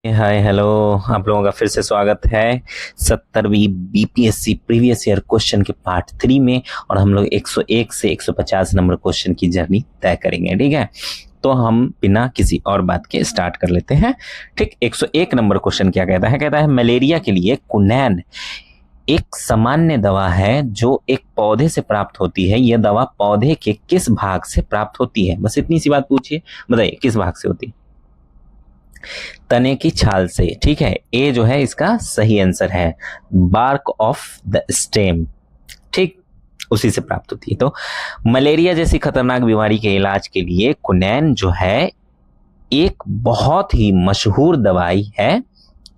Hi hello. आप लोगों का फिर से स्वागत है 70वीं बीपीएससी प्रीवियस ईयर क्वेश्चन के पार्ट 3 में। और हम लोग 101 से 150 नंबर क्वेश्चन की जर्नी तय करेंगे। ठीक है, तो हम बिना किसी और बात के स्टार्ट कर लेते हैं। ठीक, 101 नंबर क्वेश्चन क्या कहता है? कहता है मलेरिया के लिए क्विनैन एक सामान्य दवा है जो एक पौधे से प्राप्त होती है। यह दवा पौधे के किस भाग से प्राप्त होती है? बस इतनी सी बात पूछिए, बताइए किस भाग से होती है? तने की छाल से। ठीक है, ए जो है इसका सही आंसर है, बार्क ऑफ द स्टेम। ठीक, उसी से प्राप्त होती है। तो मलेरिया जैसी खतरनाक बीमारी के इलाज के लिए क्विनैन जो है एक बहुत ही मशहूर दवाई है।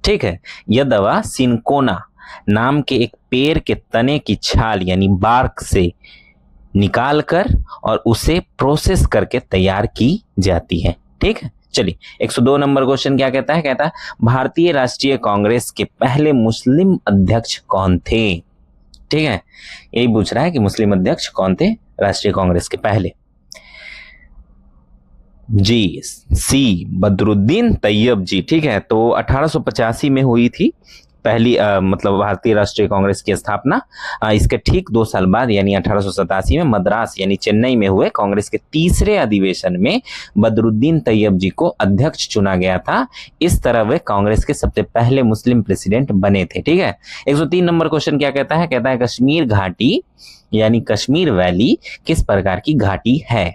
ठीक है, यह दवा सिनकोना नाम के एक पेड़ के तने की छाल यानी बार्क से निकाल कर और उसे प्रोसेस करके तैयार की जाती है। ठीक है, चलिए 102 नंबर क्वेश्चन क्या कहता है? कहता है भारतीय राष्ट्रीय कांग्रेस के पहले मुस्लिम अध्यक्ष कौन थे? ठीक है, यही पूछ रहा है कि मुस्लिम अध्यक्ष कौन थे राष्ट्रीय कांग्रेस के पहले। जी, सी बदरुद्दीन तैयब जी। ठीक है, तो 1885 में हुई थी पहली मतलब भारतीय राष्ट्रीय कांग्रेस की स्थापना। इसके ठीक 2 साल बाद यानी 1887 में मद्रास यानी चेन्नई में हुए कांग्रेस के तीसरे अधिवेशन में बदरुद्दीन तैयब जी को अध्यक्ष चुना गया था। इस तरह वे कांग्रेस के सबसे पहले मुस्लिम प्रेसिडेंट बने थे। ठीक है, 103 नंबर क्वेश्चन क्या कहता है? कहता है कश्मीर घाटी यानी कश्मीर वैली किस प्रकार की घाटी है?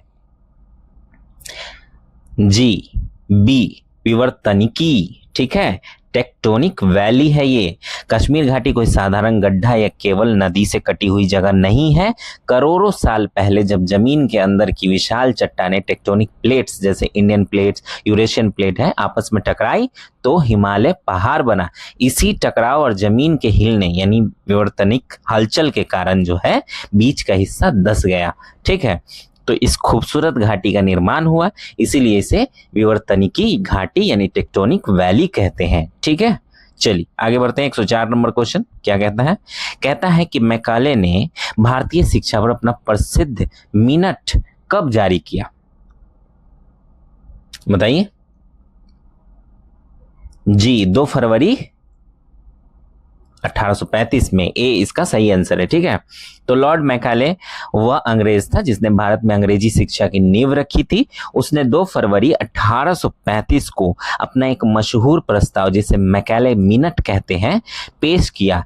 जी, बी विवर्तनिकी। ठीक है, टेक्टोनिक वैली है ये। कश्मीर घाटी कोई साधारण गड्ढा या केवल नदी से कटी हुई जगह नहीं है। करोड़ों साल पहले जब जमीन के अंदर की विशाल चट्टानें टेक्टोनिक प्लेट्स जैसे इंडियन प्लेट्स, यूरेशियन प्लेट है, आपस में टकराई तो हिमालय पहाड़ बना। इसी टकराव और जमीन के हिलने यानी विवर्तनिक हलचल के कारण जो है बीच का हिस्सा धंस गया। ठीक है, तो इस खूबसूरत घाटी का निर्माण हुआ, इसीलिए इसे विवर्तनिकी घाटी यानी टेक्टोनिक वैली कहते हैं। ठीक है, चलिए आगे बढ़ते हैं। 104 नंबर क्वेश्चन क्या कहता है? कहता है कि मैकाले ने भारतीय शिक्षा पर अपना प्रसिद्ध मिनट कब जारी किया? बताइए। जी, 2 फरवरी 1835 में। ए इसका सही आंसर है। ठीक है, तो लॉर्ड मैकाले वह अंग्रेज था जिसने भारत में अंग्रेजी शिक्षा की नींव रखी थी। उसने 2 फरवरी 1835 को अपना एक मशहूर प्रस्ताव जिसे मैकाले मिनट कहते हैं पेश किया।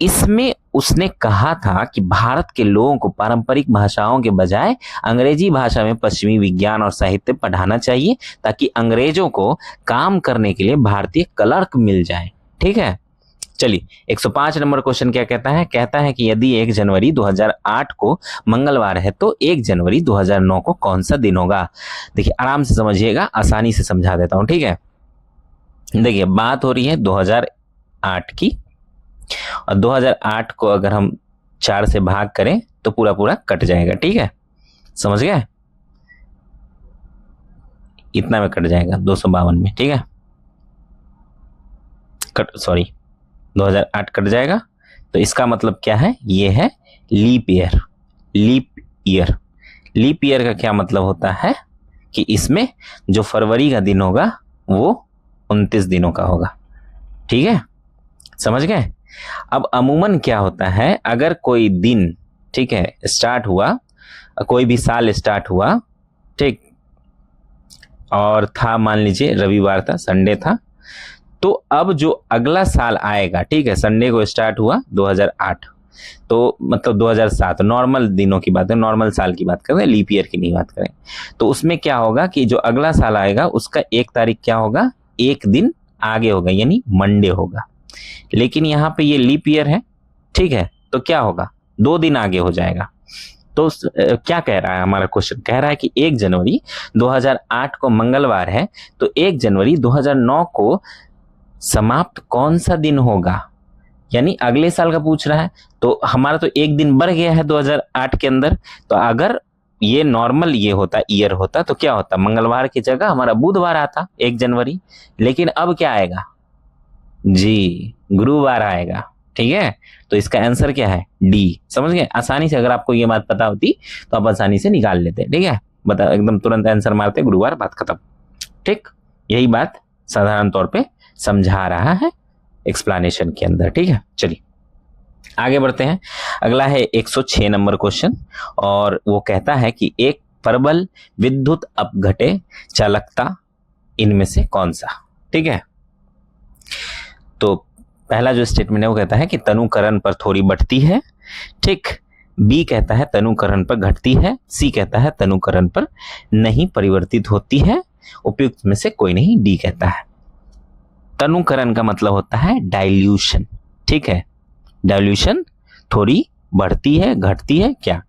इसमें उसने कहा था कि भारत के लोगों को पारंपरिक भाषाओं के बजाय अंग्रेजी भाषा में पश्चिमी विज्ञान और साहित्य पढ़ाना चाहिए ताकि अंग्रेजों को काम करने के लिए भारतीय क्लर्क मिल जाए। ठीक है, चलिए 105 नंबर क्वेश्चन क्या कहता है? कहता है कि यदि 1 जनवरी 2008 को मंगलवार है तो 1 जनवरी 2009 को कौन सा दिन होगा? देखिए आराम से समझिएगा, आसानी से समझा देता हूं। ठीक है, देखिए बात हो रही है 2008 की, और 2008 को अगर हम 4 से भाग करें तो पूरा पूरा कट जाएगा। ठीक है, समझ गए? इतना में कट जाएगा 252 में। ठीक है, कट सॉरी 2008 कट जाएगा, तो इसका मतलब क्या है? ये है leap year. Leap year, leap year का क्या मतलब होता है कि इसमें जो फरवरी का दिन होगा वो 29 दिनों का होगा। ठीक है, समझ गए? अब अमूमन क्या होता है, अगर कोई दिन, ठीक है, स्टार्ट हुआ, कोई भी साल स्टार्ट हुआ, ठीक, और था मान लीजिए रविवार था, संडे था, तो अब जो अगला साल आएगा, ठीक है, संडे को स्टार्ट हुआ 2008, तो मतलब 2007 नॉर्मल दिनों की बात है, नॉर्मल साल की बात करें, लीप ईयर की नहीं बात करें। तो उसमें क्या होगा कि जो अगला साल आएगा उसका 1 तारीख क्या होगा? 1 दिन आगे होगा यानी मंडे होगा। लेकिन यहाँ पे ये लीप ईयर है, ठीक है, तो क्या होगा? 2 दिन आगे हो जाएगा। तो क्या कह रहा है हमारा क्वेश्चन? कह रहा है कि 1 जनवरी 2008 को मंगलवार है, तो 1 जनवरी 2009 को समाप्त कौन सा दिन होगा? यानी अगले साल का पूछ रहा है, तो हमारा तो 1 दिन बढ़ गया है 2008 के अंदर। तो अगर ये नॉर्मल ये होता, ईयर होता, तो क्या होता? मंगलवार की जगह हमारा बुधवार आता 1 जनवरी। लेकिन अब क्या आएगा? जी, गुरुवार आएगा। ठीक है, तो इसका आंसर क्या है? डी। समझ गए? आसानी से अगर आपको ये बात पता होती तो आप आसानी से निकाल लेते। ठीक है, बता एकदम तुरंत आंसर मारते, गुरुवार, बात खत्म। ठीक, यही बात साधारण तौर पे समझा रहा है एक्सप्लेनेशन के अंदर। ठीक है, चलिए आगे बढ़ते हैं। अगला है 106 नंबर क्वेश्चन, और वो कहता है कि एक प्रबल विद्युत अपघटे चालकता इनमें से कौन सा। ठीक है, तो पहला जो स्टेटमेंट है वो कहता है कि तनुकरण पर थोड़ी बढ़ती है। ठीक, बी कहता है तनुकरण पर घटती है, सी कहता है तनुकरण पर नहीं परिवर्तित होती है, उपयुक्त में से कोई नहीं, डी कहता है। तनुकरण का मतलब होता है डाइल्यूशन। ठीक है, डाइल्यूशन थोड़ी बढ़ती है, घटती है क्या,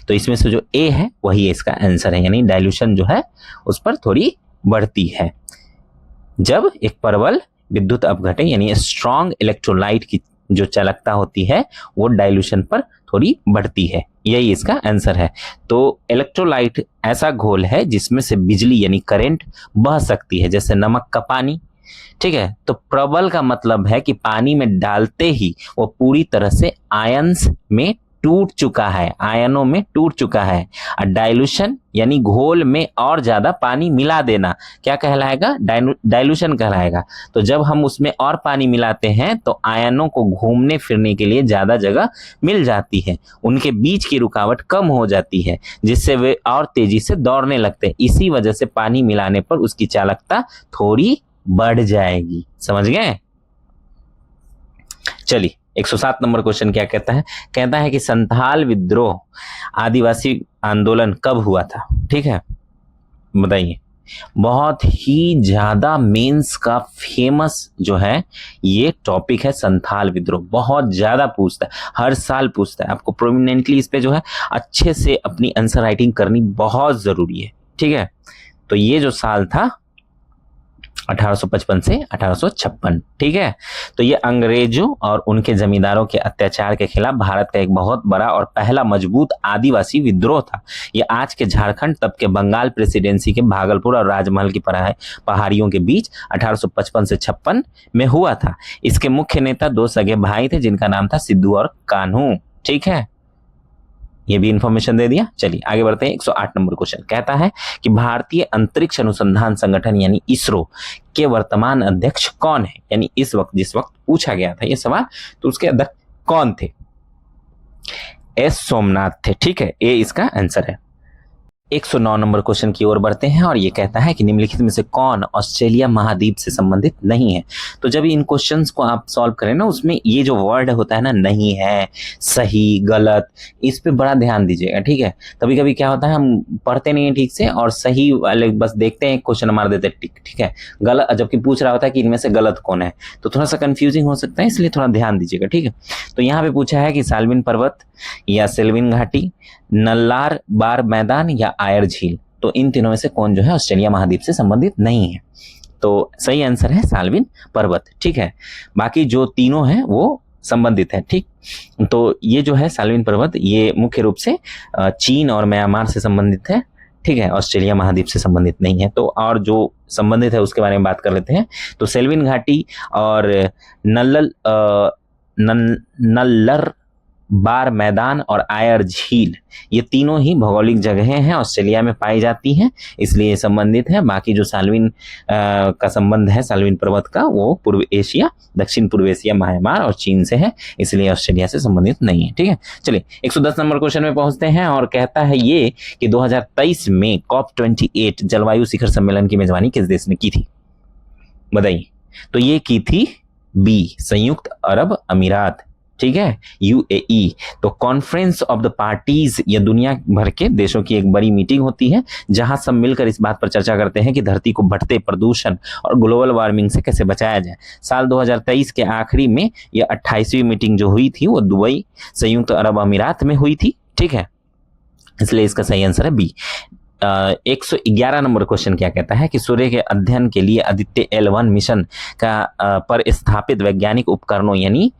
तो इसमें से जो ए है वही इसका आंसर है, यानी डाइल्यूशन जो है उस पर थोड़ी बढ़ती है। जब एक प्रबल विद्युत अपघटे यानी स्ट्रॉन्ग इलेक्ट्रोलाइट की जो चालकता होती है वो डाइल्यूशन पर थोड़ी बढ़ती है, यही इसका आंसर है। तो इलेक्ट्रोलाइट ऐसा घोल है जिसमें से बिजली यानी करंट बह सकती है, जैसे नमक का पानी। ठीक है, तो प्रबल का मतलब है कि पानी में डालते ही वो पूरी तरह से आयंस में टूट चुका है, आयनों में टूट चुका है। और डाइल्यूशन यानी घोल में और ज्यादा पानी मिला देना क्या कहलाएगा, डाइल्यूशन कहलाएगा। तो जब हम उसमें और पानी मिलाते हैं तो आयनों को घूमने फिरने के लिए ज्यादा जगह मिल जाती है, उनके बीच की रुकावट कम हो जाती है, जिससे वे और तेजी से दौड़ने लगते हैं। इसी वजह से पानी मिलाने पर उसकी चालकता थोड़ी बढ़ जाएगी। समझ गए? चलिए 107 नंबर क्वेश्चन क्या कहता है, कहता है कि संथाल विद्रोह आदिवासी आंदोलन कब हुआ था। ठीक है, बताइए। बहुत ही ज्यादा मेंस का फेमस जो है ये टॉपिक है संथाल विद्रोह, बहुत ज्यादा पूछता है, हर साल पूछता है। आपको प्रोमिनेंटली इस पे जो है अच्छे से अपनी आंसर राइटिंग करनी बहुत जरूरी है। ठीक है, तो ये जो साल था 1855 से 1856। ठीक है, तो ये अंग्रेजों और उनके जमींदारों के अत्याचार के खिलाफ भारत का एक बहुत बड़ा और पहला मजबूत आदिवासी विद्रोह था। ये आज के झारखंड, तब के बंगाल प्रेसिडेंसी के भागलपुर और राजमहल की पहाड़ियों के बीच 1855 से 56 में हुआ था। इसके मुख्य नेता दो सगे भाई थे जिनका नाम था सिद्धू और कान्हू। ठीक है, ये भी इंफॉर्मेशन दे दिया। चलिए आगे बढ़ते हैं। 108 नंबर क्वेश्चन कहता है कि भारतीय अंतरिक्ष अनुसंधान संगठन यानी इसरो के वर्तमान अध्यक्ष कौन है, यानी इस वक्त जिस वक्त पूछा गया था ये सवाल तो उसके अध्यक्ष कौन थे। एस सोमनाथ थे। ठीक है, ए इसका आंसर है। 109 नंबर क्वेश्चन की ओर बढ़ते हैं, और ये कहता है कि निम्नलिखित में से कौन ऑस्ट्रेलिया महाद्वीप से संबंधित नहीं है। तो जब इन क्वेश्चंस को आप सॉल्व करें ना, उसमें ये जो वर्ड होता है ना, नहीं है, सही, गलत, इस पे बड़ा ध्यान दीजिएगा। ठीक है, कभी कभी क्या होता है हम पढ़ते नहीं है ठीक से और सही वाले बस देखते हैं, क्वेश्चन मार देते हैं टिक। ठीक है, गलत जबकि पूछ रहा होता है कि इनमें से गलत कौन है, तो थोड़ा सा कंफ्यूजिंग हो सकता है, इसलिए थोड़ा ध्यान दीजिएगा। ठीक है, तो यहाँ पे पूछा है कि साल्विन पर्वत या सेल्विन घाटी, नल्लार बार मैदान या आयर झील, तो इन तीनों में से कौन जो है ऑस्ट्रेलिया महाद्वीप से संबंधित नहीं है। तो सही आंसर है साल्विन पर्वत। ठीक है, बाकी जो तीनों हैं वो संबंधित है। ठीक, तो ये जो है साल्विन पर्वत ये मुख्य रूप से चीन और म्यांमार से संबंधित है। ठीक है, ऑस्ट्रेलिया महाद्वीप से संबंधित नहीं है। तो और जो संबंधित है उसके बारे में बात कर लेते हैं। तो सेल्विन घाटी और नल्लर बार मैदान और आयर झील, ये तीनों ही भौगोलिक जगहें हैं, ऑस्ट्रेलिया में पाई जाती हैं, इसलिए संबंधित है। बाकी जो साल्विन का संबंध है साल्विन पर्वत का, वो पूर्व एशिया, दक्षिण पूर्व एशिया, म्यांमार और चीन से है, इसलिए ऑस्ट्रेलिया से संबंधित नहीं है। ठीक है, चलिए 110 नंबर क्वेश्चन में पहुंचते हैं, और कहता है ये कि 2023 में COP28 जलवायु शिखर सम्मेलन की मेजबानी किस देश ने की थी, बताइए। तो ये की थी बी, संयुक्त अरब अमीरात। ठीक है, यूएई। तो कॉन्फ्रेंस ऑफ द पार्टीज, ये दुनिया भर के देशों की एक बड़ी मीटिंग होती है जहां सब मिलकर इस बात पर चर्चा करते हैं कि धरती को बढ़ते प्रदूषण और ग्लोबल वार्मिंग से कैसे बचाया जाए। साल 2023 के आखिरी में यह 28वीं मीटिंग जो हुई थी वो दुबई, संयुक्त अरब अमीरात में हुई थी। ठीक है, इसलिए इसका सही आंसर है बी। 111 नंबर क्वेश्चन क्या कहता है कि सूर्य के अध्ययन के लिए आदित्य L1 मिशन का पर स्थापित वैज्ञानिक उपकरणों यानी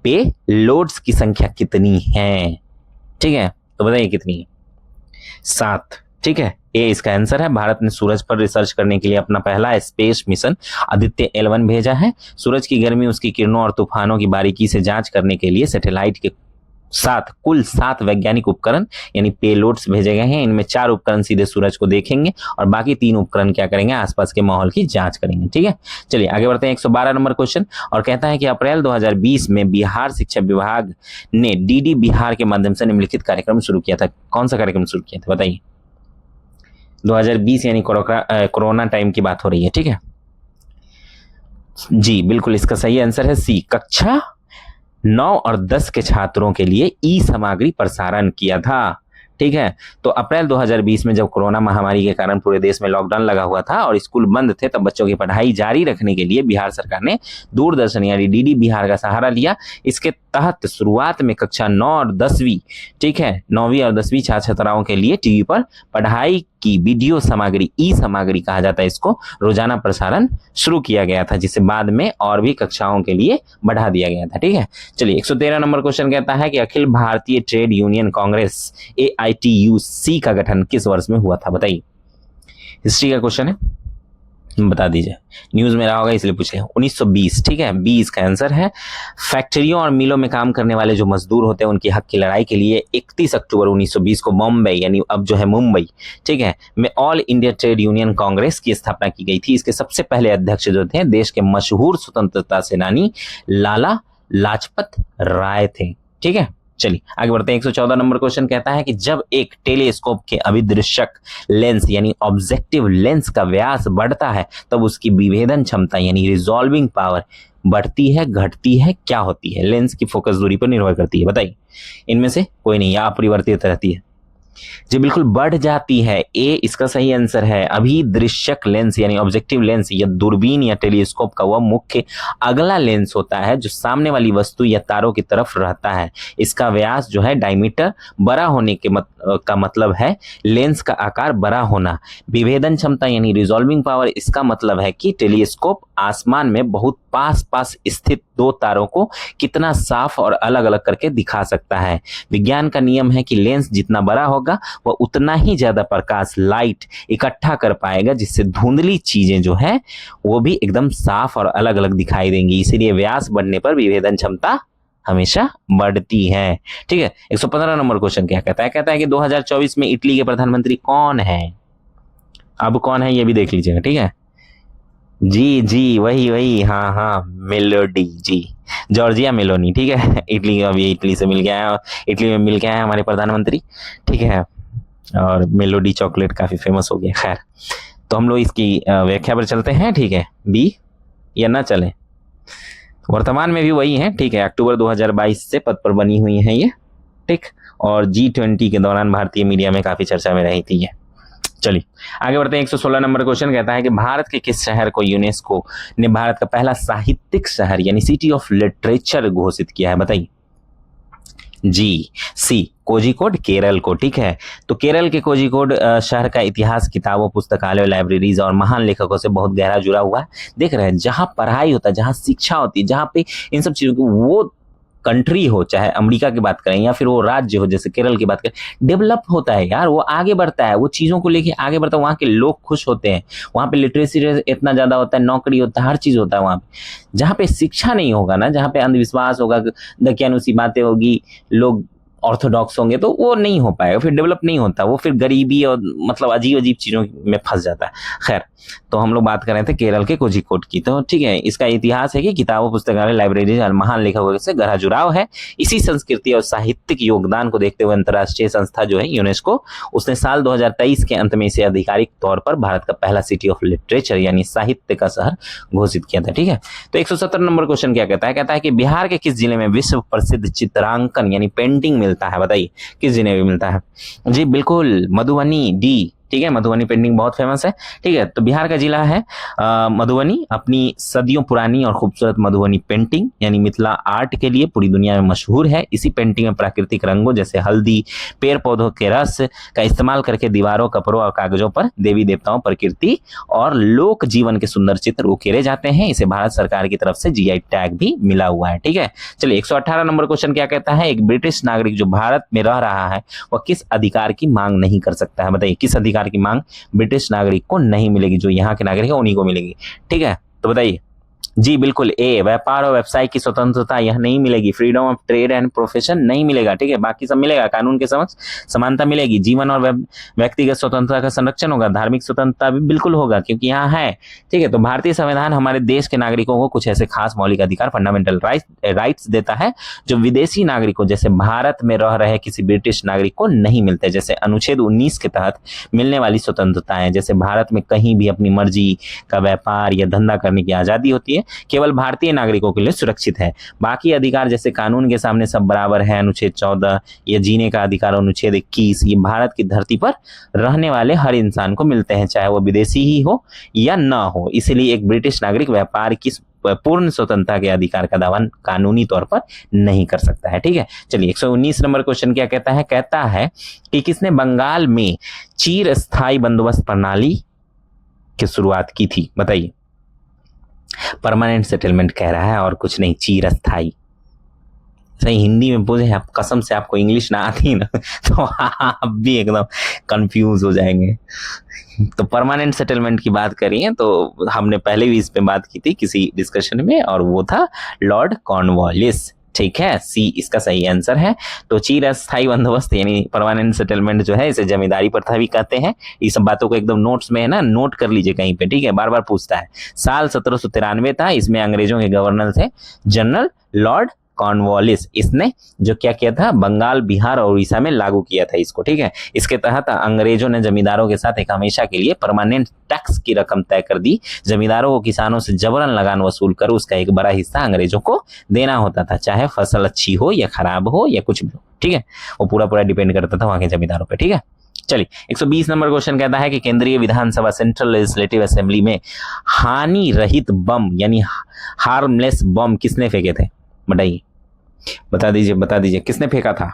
पे लोड्स की संख्या कितनी है। ठीक है, तो बताइए कितनी है। 7। ठीक है, ए इसका आंसर है। भारत ने सूरज पर रिसर्च करने के लिए अपना पहला स्पेस मिशन आदित्य L1 भेजा है। सूरज की गर्मी, उसकी किरणों और तूफानों की बारीकी से जांच करने के लिए सैटेलाइट के कुल 7 वैज्ञानिक उपकरण यानी पेलोड्स भेजे गए हैं। इनमें 4 उपकरण सीधे सूरज को देखेंगे और बाकी 3 उपकरण क्या करेंगे, आसपास के माहौल की जांच करेंगे। ठीक है, चलिए आगे बढ़ते हैं। 112 नंबर क्वेश्चन और कहता है कि अप्रैल 2020 में बिहार शिक्षा विभाग ने डीडी बिहार के माध्यम से निम्नलिखित कार्यक्रम शुरू किया था। कौन सा कार्यक्रम शुरू किया था बताइए? 2020 यानी कोरोना टाइम की बात हो रही है। ठीक है जी, बिल्कुल इसका सही आंसर है सी, कक्षा 9 और 10 के छात्रों के लिए ई सामग्री प्रसारण किया था। ठीक है, तो अप्रैल 2020 में जब कोरोना महामारी के कारण पूरे देश में लॉकडाउन लगा हुआ था और स्कूल बंद थे, तब बच्चों की पढ़ाई जारी रखने के लिए बिहार सरकार ने दूरदर्शन यानी डीडी बिहार का सहारा लिया। इसके तहत शुरुआत में कक्षा 9 और 10वीं, ठीक है, 9वीं और 10वीं छात्र छात्राओं के लिए टीवी पर पढ़ाई की वीडियो सामग्री, ई सामग्री कहा जाता है इसको, रोजाना प्रसारण शुरू किया गया था, जिसे बाद में और भी कक्षाओं के लिए बढ़ा दिया गया था। ठीक है, चलिए 113 नंबर क्वेश्चन कहता है कि Akhil Bharatiya trade union Congress AITUC का गठन किस वर्ष में हुआ था बताइए? हिस्ट्री का क्वेश्चन है, बता दीजिए, न्यूज में रहा होगा इसलिए पूछे। 1920, ठीक है, बी इसका आंसर है। फैक्ट्रियों और मिलों में काम करने वाले जो मजदूर होते हैं उनकी हक की लड़ाई के लिए 31 अक्टूबर 1920 को बॉम्बे यानी अब जो है मुंबई, ठीक है, में all India trade union Congress की स्थापना की गई थी। इसके सबसे पहले अध्यक्ष जो थे देश के मशहूर स्वतंत्रता सेनानी लाला लाजपत राय थे। ठीक है, चलिए आगे बढ़ते हैं। 114 नंबर क्वेश्चन कहता है कि जब एक टेलीस्कोप के अभिदृश्यक लेंस यानी ऑब्जेक्टिव लेंस का व्यास बढ़ता है तब उसकी विभेदन क्षमता यानी रिजॉल्विंग पावर बढ़ती है, घटती है, क्या होती है? लेंस की फोकस दूरी पर निर्भर करती है, बताइए इनमें से कोई नहीं, या अपरिवर्तित रहती है? जी बिल्कुल बढ़ जाती है, ए इसका सही आंसर है। अभी दृश्यक लेंस यानी ऑब्जेक्टिव लेंस या दूरबीन या टेलीस्कोप का वह मुख्य अगला लेंस होता है जो सामने वाली वस्तु या तारों की तरफ रहता है। इसका व्यास जो है डायमीटर बड़ा होने के का मतलब है लेंस का आकार बड़ा होना। विभेदन क्षमता यानी रिजॉल्विंग पावर, इसका मतलब है कि टेलीस्कोप आसमान में बहुत पास पास स्थित दो तारों को कितना साफ और अलग अलग करके दिखा सकता है। विज्ञान का नियम है कि लेंस जितना बड़ा होगा वह उतना ही ज्यादा प्रकाश, लाइट इकट्ठा कर पाएगा, जिससे धुंधली चीजें जो है वो भी एकदम साफ और अलग अलग दिखाई देंगी। इसीलिए व्यास बढ़ने पर विभेदन क्षमता हमेशा बढ़ती है। ठीक है, 115 नंबर क्वेश्चन क्या कहता है? कहता है कि 2024 में इटली के प्रधानमंत्री कौन है? अब कौन है ये भी देख लीजिएगा। ठीक है जी जी, वही, हाँ, मेलोडी जी, जॉर्जिया मेलोनी। ठीक है, इटली अभी इटली से मिल गया है, इटली में मिल गया है हमारे प्रधानमंत्री। ठीक है, और मेलोडी चॉकलेट काफी फेमस हो गया। खैर, तो हम लोग इसकी व्याख्या पर चलते हैं। ठीक है, बी या ना चले? वर्तमान में भी वही है। ठीक है, अक्टूबर 2022 से पद पर बनी हुई है ये। ठीक, और G20 के दौरान भारतीय मीडिया में काफी चर्चा में रही थी ये। चलिए आगे बढ़ते हैं। 116 नंबर क्वेश्चन कहता है कि भारत के किस शहर को यूनेस्को ने भारत का पहला साहित्यिक शहर यानी सिटी ऑफ लिटरेचर घोषित किया है? बताइए। जी सी, कोझिकोड, केरल को। ठीक है, तो केरल के कोझिकोड शहर का इतिहास किताबों, पुस्तकालयों, लाइब्रेरीज और महान लेखकों से बहुत गहरा जुड़ा हुआ है। देख रहे हैं, जहां पढ़ाई होता है, जहां शिक्षा होती है, जहां पे इन सब चीजों की, वो कंट्री हो, चाहे अमेरिका की बात करें या फिर वो राज्य हो, जैसे केरल की बात करें, डेवलप होता है यार, वो आगे बढ़ता है, वो चीजों को लेके आगे बढ़ता है। वहाँ के लोग खुश होते हैं, वहाँ पे लिटरेसी इतना ज्यादा होता है, नौकरी होता है, हर चीज होता है वहाँ पे। जहाँ पे शिक्षा नहीं होगा ना, जहाँ पे अंधविश्वास होगा, दकियानुसी बातें होगी, लोग ऑर्थोडॉक्स होंगे, तो वो नहीं हो पाएगा, फिर डेवलप नहीं होता, वो फिर गरीबी और मतलब अजीब अजीब चीजों में फंस जाता है। खैर, तो हम लोग बात कर रहे थे केरल के कोझिकोड की। तो ठीक है, इसका इतिहास है कि किताबों, पुस्तकालय, लाइब्रेरी और महान लेखकों से गहरा जुड़ाव है। इसी संस्कृति और साहित्यिक योगदान को देखते हुए अंतर्राष्ट्रीय संस्था जो है यूनेस्को, उसने साल 2023 के अंत में इसे आधिकारिक तौर पर भारत का पहला सिटी ऑफ लिटरेचर यानी साहित्य का शहर घोषित किया था। ठीक है, तो 117 नंबर क्वेश्चन क्या कहता है? कहता है कि बिहार के किस जिले में विश्व प्रसिद्ध चित्रांकन यानी पेंटिंग मिलता है? बताइए किस जिले में मिलता है? जी बिल्कुल, मधुबनी, डी। ठीक है, मधुबनी पेंटिंग बहुत फेमस है। ठीक है, तो बिहार का जिला है मधुबनी। अपनी सदियों पुरानी और खूबसूरत मधुबनी पेंटिंग यानी मिथिला आर्ट के लिए पूरी दुनिया में मशहूर है। इसी पेंटिंग में प्राकृतिक रंगों जैसे हल्दी, पेड़ पौधों के रस का इस्तेमाल करके दीवारों, कपड़ों और कागजों पर देवी देवताओं, प्रकृति और लोक जीवन के सुंदर चित्र उकेरे जाते हैं। इसे भारत सरकार की तरफ से GI टैग भी मिला हुआ है। ठीक है, चलिए 118 नंबर क्वेश्चन क्या कहता है? एक ब्रिटिश नागरिक जो भारत में रह रहा है वह किस अधिकार की मांग नहीं कर सकता है? बताइए किस अधिकार की मांग ब्रिटिश नागरिक को नहीं मिलेगी? जो यहाँ के नागरिक है उन्हीं को मिलेगी। ठीक है, तो बताइए जी बिल्कुल, ए, व्यापार और व्यवसाय की स्वतंत्रता यह नहीं मिलेगी, freedom of trade and profession नहीं मिलेगा, ठीक है, बाकी सब मिलेगा, कानून के समक्ष समानता मिलेगी, जीवन और व्यक्तिगत स्वतंत्रता का संरक्षण होगा, धार्मिक स्वतंत्रता भी बिल्कुल होगा क्योंकि यहाँ है, ठीक है। तो भारतीय संविधान हमारे देश के नागरिकों को कुछ ऐसे खास मौलिक अधिकार, फंडामेंटल राइट्स देता है जो विदेशी नागरिकों जैसे भारत में रह रहे किसी ब्रिटिश नागरिक को नहीं मिलते, जैसे अनुच्छेद 19 के तहत मिलने वाली स्वतंत्रताएं, जैसे भारत में कहीं भी अपनी मर्जी का व्यापार या धंधा करने की आजादी होती है, केवल भारतीय नागरिकों के लिए सुरक्षित है। बाकी अधिकार जैसे कानून के सामने सब बराबर है, अनुच्छेद 14, या जीने का अधिकार अनुच्छेद 21, ये भारत की धरती पर रहने वाले हर इंसान को मिलते हैं, चाहे वो विदेशी ही हो या ना हो। इसलिए एक ब्रिटिश नागरिक व्यापार की पूर्ण स्वतंत्रता के अधिकार का दावा कानूनी तौर पर नहीं कर सकता है, ठीक है। चलिए 119 नंबर क्वेश्चन क्या कहता है? कहता है कि किसने बंगाल में चिर स्थायी बंदोबस्त प्रणाली की शुरुआत की थी? बताइए। परमानेंट सेटलमेंट कह रहा है और कुछ नहीं, चिर स्थायी। सही हिंदी में पूछे, आप कसम से आपको इंग्लिश ना आती ना तो आप भी एकदम कंफ्यूज हो जाएंगे। तो परमानेंट सेटलमेंट की बात करिए तो हमने पहले भी इस पे बात की थी किसी डिस्कशन में, और वो था लॉर्ड कॉर्नवालिस, ठीक है। सी इसका सही आंसर है। तो चिर स्थायी बंदोबस्त यानी परमानेंट सेटलमेंट जो है, इसे जमींदारी प्रथा भी कहते हैं। ये सब बातों को एकदम नोट्स में है ना, नोट कर लीजिए कहीं पे, ठीक है, बार बार पूछता है। साल 1793 था, इसमें अंग्रेजों के गवर्नर थे जनरल लॉर्ड कॉर्नवालिस। इसने जो क्या किया था, बंगाल, बिहार और उड़ीसा में लागू किया था इसको, ठीक है। इसके तहत अंग्रेजों ने जमींदारों के साथ एक हमेशा के लिए परमानेंट टैक्स की रकम तय कर दी। जमींदारों को किसानों से जबरन लगान वसूल कर उसका एक बड़ा हिस्सा अंग्रेजों को देना होता था, चाहे फसल अच्छी हो या खराब हो या कुछ भी हो, ठीक है। वो पूरा पूरा डिपेंड करता था वहां के जमींदारों पर, ठीक है। चलिए 120 नंबर क्वेश्चन कहता है कि केंद्रीय विधानसभा सेंट्रल लेजिस्लेटिव असेंबली में हानि रहित बम यानी हार्मलेस बम किसने फेंके थे? बताइए, बता दीजिए किसने फेंका था?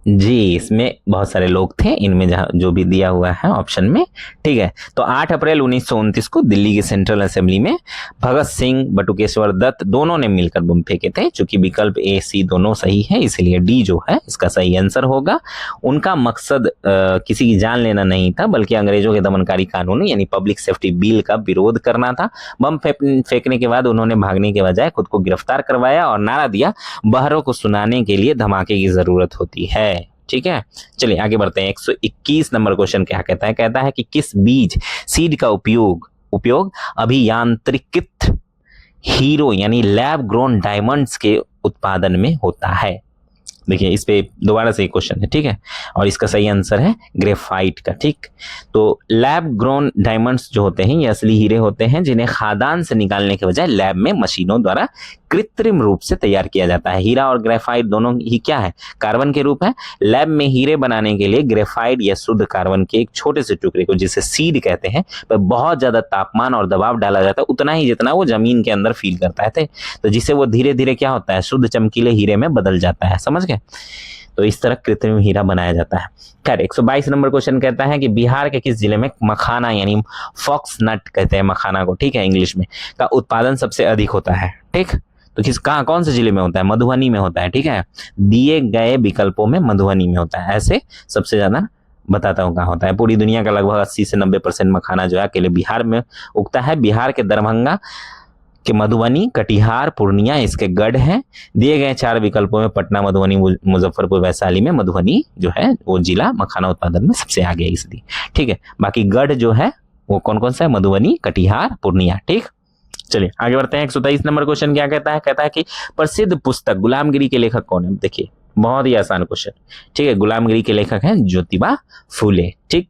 जी, इसमें बहुत सारे लोग थे, इनमें जो भी दिया हुआ है ऑप्शन में, ठीक है। तो 8 अप्रैल 1929 को दिल्ली की सेंट्रल असेंबली में भगत सिंह, बटुकेश्वर दत्त दोनों ने मिलकर बम फेंके थे। चूंकि विकल्प ए, सी दोनों सही है, इसलिए डी जो है इसका सही आंसर होगा। उनका मकसद किसी की जान लेना नहीं था, बल्कि अंग्रेजों के दमनकारी कानून यानी पब्लिक सेफ्टी बिल का विरोध करना था। बम फेंकने के बाद उन्होंने भागने के बजाय खुद को गिरफ्तार करवाया और नारा दिया, बहरों को सुनाने के लिए धमाके की जरूरत होती है, ठीक है। चलिए आगे बढ़ते हैं। 121 नंबर क्वेश्चन क्या कहता है? कहता है कि किस बीज सीड का उपयोग अभियांत्रिकृत हीरो यानी लैब ग्रोन डायमंड्स के उत्पादन में होता है? देखिए इस पे दोबारा से एक क्वेश्चन है, ठीक है, और इसका सही आंसर है ग्रेफाइट का, ठीक। तो लैब ग्रोन डायमंड्स जो होते हैं ये असली हीरे होते हैं जिन्हें खादान से निकालने के बजाय लैब में मशीनों द्वारा कृत्रिम रूप से तैयार किया जाता है। हीरा और ग्रेफाइट दोनों ही क्या है? कार्बन के रूप है। लैब में हीरे बनाने के लिए ग्रेफाइट या शुद्ध कार्बन के एक छोटे से टुकड़े को जिसे सीड कहते हैं पर बहुत ज्यादा तापमान और दबाव डाला जाता है, उतना ही जितना वो जमीन के अंदर फील करता है, तो जिससे वो धीरे धीरे क्या होता है, शुद्ध चमकीले हीरे में बदल जाता है, समझ गए। तो इस तरह कृत्रिम हीरा बनाया जाता है। खैर 122 नंबर क्वेश्चन कहता है कि बिहार के किस जिले में मखाना यानी फॉक्स नट कहते हैं मखाना को, ठीक है, इंग्लिश में, का उत्पादन सबसे अधिक होता है, ठीक। तो कौन से जिले में होता है? मधुबनी में होता है, ठीक है। दिए गए विकल्पों में मधुबनी में होता है, ऐसे सबसे ज्यादा बताता हूँ कहाँ होता है। पूरी दुनिया का लगभग 80 से 90% मखाना जो है अकेले बिहार में उगता है। बिहार के दरभंगा के मधुबनी, कटिहार, पूर्णिया इसके गढ़ हैं। दिए गए 4 विकल्पों में पटना, मधुबनी, मुजफ्फरपुर, वैशाली में मधुबनी जो है वो जिला मखाना उत्पादन में सबसे आगे है इसलिए, ठीक है। बाकी गढ़ जो है वो कौन कौन सा है? मधुबनी, कटिहार, पूर्णिया, ठीक। चलिए आगे बढ़ते हैं। 123 नंबर क्वेश्चन क्या कहता है? कहता है कि प्रसिद्ध पुस्तक गुलामगिरी के लेखक कौन है? देखिए बहुत ही आसान क्वेश्चन, ठीक है। गुलामगिरी के लेखक हैं ज्योतिबा फूले, ठीक।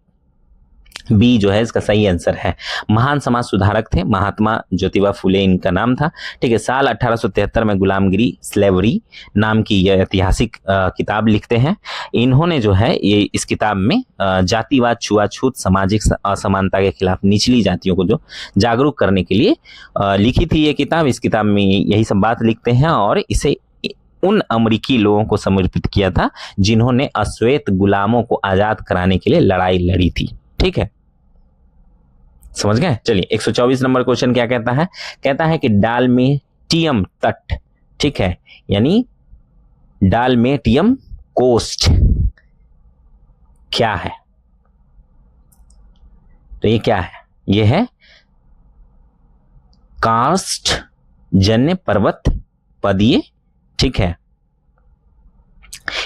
बी जो है इसका सही आंसर है। महान समाज सुधारक थे महात्मा ज्योतिबा फूले इनका नाम था, ठीक है। साल 1873 में गुलामगिरी स्लेवरी नाम की यह ऐतिहासिक किताब लिखते हैं। इन्होंने जो है ये इस किताब में जातिवाद, छुआछूत, सामाजिक असमानता के खिलाफ निचली जातियों को जो जागरूक करने के लिए लिखी थी ये किताब। इस किताब में यही सब बात लिखते हैं और इसे उन अमेरिकी लोगों को समर्पित किया था जिन्होंने अश्वेत गुलामों को आजाद कराने के लिए लड़ाई लड़ी थी, ठीक है, समझ गए। चलिए 124 नंबर क्वेश्चन क्या कहता है? कहता है कि डालमेटियम तट, ठीक है, यानी डालमेटियम कोस्ट क्या है? तो ये क्या है? ये है कास्ट जन्य पर्वत पदीय, ठीक है,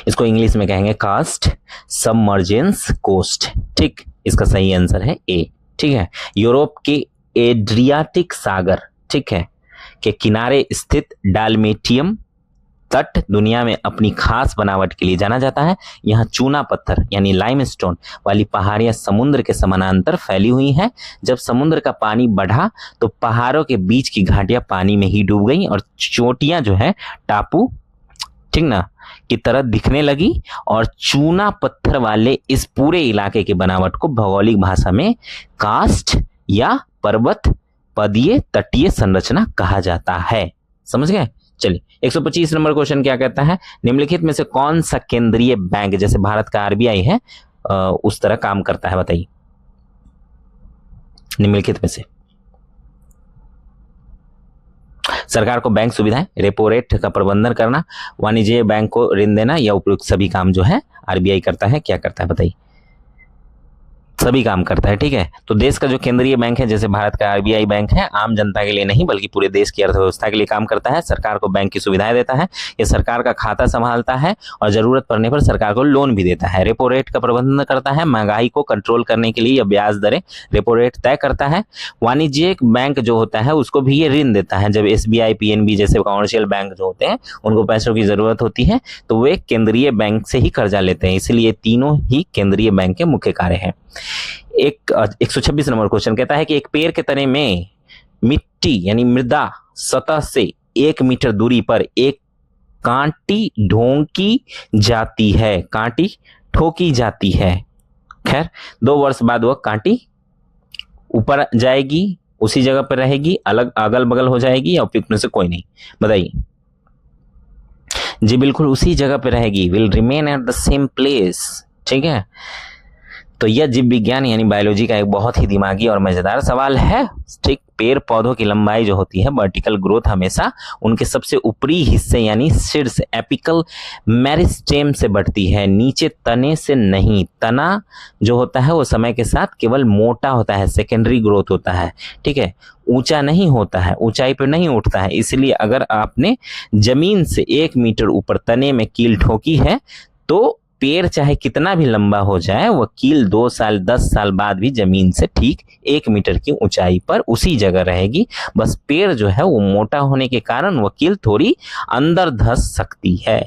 इसको इंग्लिश में कहेंगे कास्ट सबमर्जेंस कोस्ट, ठीक, इसका सही आंसर है ए, ठीक है। यूरोप के एड्रियाटिक सागर, ठीक है, के किनारे स्थित डालमेटियम तट दुनिया में अपनी खास बनावट के लिए जाना जाता है। यहाँ चूना पत्थर यानी लाइमस्टोन वाली पहाड़ियां समुद्र के समानांतर फैली हुई हैं। जब समुद्र का पानी बढ़ा तो पहाड़ों के बीच की घाटियां पानी में ही डूब गईं और चोटियां जो है टापू, ठीक ना, की तरह दिखने लगी और चूना पत्थर वाले इस पूरे इलाके की बनावट को भौगोलिक भाषा में कास्ट या पर्वत पदीय तटीय संरचना कहा जाता है। समझ गए? चलिए 125 नंबर क्वेश्चन क्या कहता है, निम्नलिखित में से कौन सा केंद्रीय बैंक, जैसे भारत का आरबीआई है उस तरह काम करता है, बताइए। निम्नलिखित में से सरकार को बैंक सुविधाएं, रेपो रेट का प्रबंधन करना, वाणिज्य बैंक को ऋण देना या उपयुक्त सभी काम जो है आरबीआई करता है। क्या करता है बताइए? सभी काम करता है, ठीक है। तो देश का जो केंद्रीय बैंक है, जैसे भारत का आरबीआई बैंक है, आम जनता के लिए नहीं बल्कि पूरे देश की अर्थव्यवस्था के लिए काम करता है। सरकार को बैंक की सुविधाएं देता है, ये सरकार का खाता संभालता है और जरूरत पड़ने पर सरकार को लोन भी देता है। रेपो रेट का प्रबंधन करता है, महंगाई को कंट्रोल करने के लिए यह ब्याज दरें रेपो रेट तय करता है। वाणिज्यिक बैंक जो होता है उसको भी ये ऋण देता है। जब एसबीआई, पीएनबी जैसे कॉमर्शियल बैंक जो होते हैं उनको पैसों की जरूरत होती है तो वे केंद्रीय बैंक से ही कर्जा लेते हैं। इसलिए तीनों ही केंद्रीय बैंक के मुख्य कार्य हैं। 126 नंबर क्वेश्चन कहता है कि एक पेड़ के तने में मिट्टी यानी मृदा सतह से 1 मीटर दूरी पर एक कांटी ढोंकी जाती है, कांटी ठोकी जाती है। खैर 2 वर्ष बाद वह कांटी ऊपर जाएगी, उसी जगह पर रहेगी, अलग अगल बगल हो जाएगी या उपयुक्त में से कोई नहीं, बताइए। जी बिल्कुल उसी जगह पर रहेगी, will remain at the same place, ठीक है। तो यह जीव विज्ञान यानी बायोलॉजी का एक बहुत ही दिमागी और मजेदार सवाल है, ठीक। पेड़ पौधों की लंबाई जो होती है, वर्टिकल ग्रोथ हमेशा उनके सबसे ऊपरी हिस्से यानी शीर्ष एपिकल मेरिस्टेम से बढ़ती है, नीचे तने से नहीं। तना जो होता है वो समय के साथ केवल मोटा होता है, सेकेंडरी ग्रोथ होता है, ठीक है, ऊंचा नहीं होता है, ऊंचाई पर नहीं उठता है। इसलिए अगर आपने जमीन से 1 मीटर ऊपर तने में कील ठोकी है तो पेड़ चाहे कितना भी लंबा हो जाए वह कील 2 साल 10 साल बाद भी जमीन से ठीक 1 मीटर की ऊंचाई पर उसी जगह रहेगी। बस पेड़ जो है वो मोटा होने के कारण वह कील थोड़ी अंदर धंस सकती है,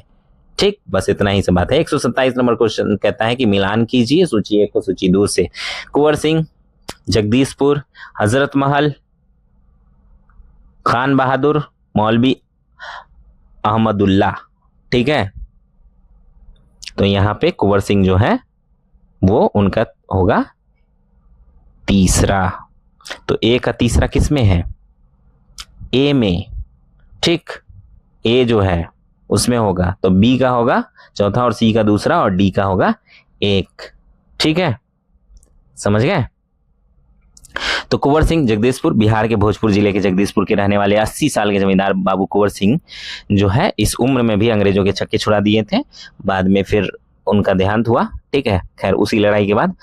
ठीक। बस इतना ही से बात है। 127 नंबर क्वेश्चन कहता है कि मिलान कीजिए सूची 1 को सूची 2 से। कुंवर सिंह, जगदीशपुर, हजरत महल, खान बहादुर, मौलवी अहमदुल्ला, ठीक है। तो यहाँ पे कुंवर सिंह जो है वो उनका होगा तीसरा। तो ए का तीसरा किस में है? ए में, ठीक। ए जो है उसमें होगा तो बी का होगा चौथा और सी का दूसरा और डी का होगा 1, ठीक है, समझ गए। तो कुंवर सिंह जगदीशपुर, बिहार के भोजपुर जिले के जगदीशपुर के रहने वाले 80 साल के जमींदार बाबू कुंवर सिंह जो है इस उम्र में भी अंग्रेजों के छक्के छुड़ा दिए थे। बाद में फिर उनका देहांत हुआ, ठीक है। खैर उसी लड़ाई के बाद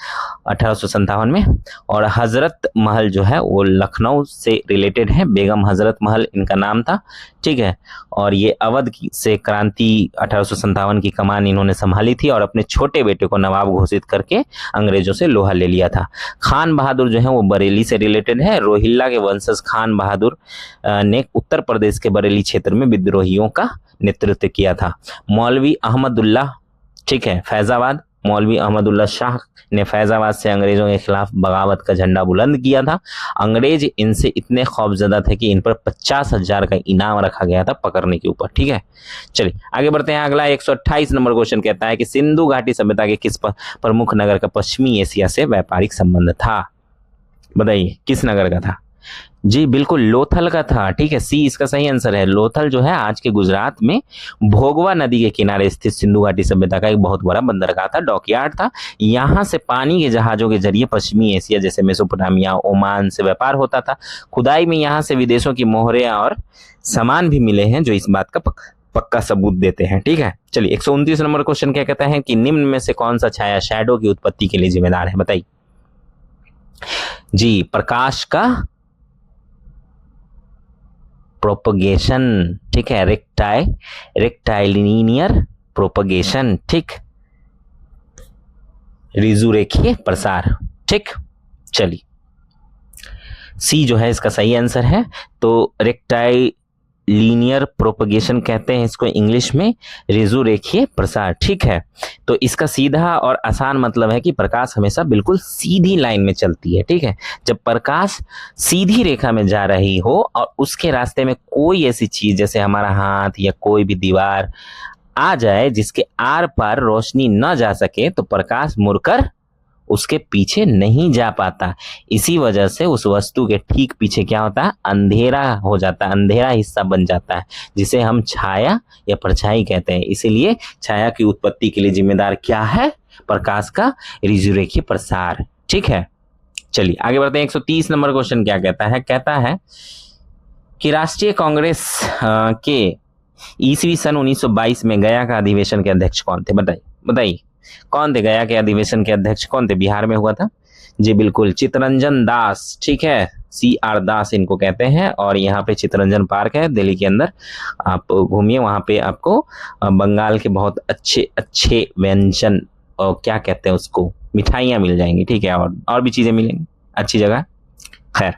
1857 में। और हजरत महल जो है वो लखनऊ से रिलेटेड है, बेगम हजरत महल इनका नाम था, ठीक है। और ये अवध से क्रांति 1857 की कमान इन्होंने संभाली थी और अपने छोटे बेटे को नवाब घोषित करके अंग्रेजों से लोहा ले लिया था। खान बहादुर जो है वो बरेली से रिलेटेड है। रोहिल्ला के वंशज खान बहादुर ने उत्तर प्रदेश के बरेली क्षेत्र में विद्रोहियों का नेतृत्व किया था। मौलवी अहमदुल्ला, ठीक है, फैजाबाद, मौलवी अहमदुल्ला शाह ने फैजाबाद से अंग्रेजों के खिलाफ बगावत का झंडा बुलंद किया था। अंग्रेज इनसे इतने खौफजदा थे कि इन पर 50,000 का इनाम रखा गया था पकड़ने के ऊपर, ठीक है। चलिए आगे बढ़ते हैं। अगला 128 नंबर क्वेश्चन कहता है कि सिंधु घाटी सभ्यता के किस प्रमुख नगर का पश्चिमी एशिया से व्यापारिक संबंध था? बताइए किस नगर का था? जी बिल्कुल लोथल का था, ठीक है। सी इसका सही आंसर है। लोथल जो है आज के गुजरात में भोगवा नदी के किनारे स्थित सिंधु घाटी सभ्यता का एक बहुत बड़ा बंदरगाह था, डॉकयार्ड था। यहाँ से पानी के जहाजों के जरिए पश्चिमी एशिया जैसे मेसोपोटामिया, ओमान से व्यापार होता था। खुदाई में यहाँ से विदेशों की मोहरें और सामान भी मिले हैं जो इस बात का पक्का सबूत देते हैं, ठीक है। चलिए 129 नंबर क्वेश्चन क्या कहता है कि निम्न में से कौन सा छाया शैडो की उत्पत्ति के लिए जिम्मेदार है? बताइए। जी प्रकाश का प्रोपगेशन, ठीक है, रेक्टाइलिनियर प्रोपगेशन, ठीक, ऋजुरेखीय प्रसार, ठीक। चलिए सी जो है इसका सही आंसर है। तो रेक्टाइलिनियर प्रोपगेशन कहते हैं इसको इंग्लिश में, ऋजुरेखीय प्रसार, ठीक है। तो इसका सीधा और आसान मतलब है कि प्रकाश हमेशा बिल्कुल सीधी लाइन में चलती है, ठीक है। जब प्रकाश सीधी रेखा में जा रही हो और उसके रास्ते में कोई ऐसी चीज जैसे हमारा हाथ या कोई भी दीवार आ जाए जिसके आर पार रोशनी न जा सके, तो प्रकाश मुड़कर उसके पीछे नहीं जा पाता। इसी वजह से उस वस्तु के ठीक पीछे क्या होता है, अंधेरा हो जाता है, अंधेरा हिस्सा बन जाता है, जिसे हम छाया या परछाई कहते हैं। इसीलिए छाया की उत्पत्ति के लिए जिम्मेदार क्या है, प्रकाश का ऋजुरेखीय प्रसार, ठीक है। चलिए आगे बढ़ते हैं। 130 नंबर क्वेश्चन क्या कहता है, कहता है कि राष्ट्रीय कांग्रेस के ईस्वी सन 1922 में गया का अधिवेशन के अध्यक्ष कौन थे, बताइए कौन थे, गया के अधिवेशन के अध्यक्ष कौन थे, बिहार में हुआ था। जी बिल्कुल, चित्तरंजन दास, ठीक है, CR दास इनको कहते हैं। और यहाँ पे चित्तरंजन पार्क है दिल्ली के अंदर, आप घूमिए, वहाँ पे आपको बंगाल के बहुत अच्छे अच्छे व्यंजन और क्या कहते हैं उसको, मिठाइयाँ मिल जाएंगी, ठीक है, और भी चीज़ें मिलेंगी, अच्छी जगह। खैर,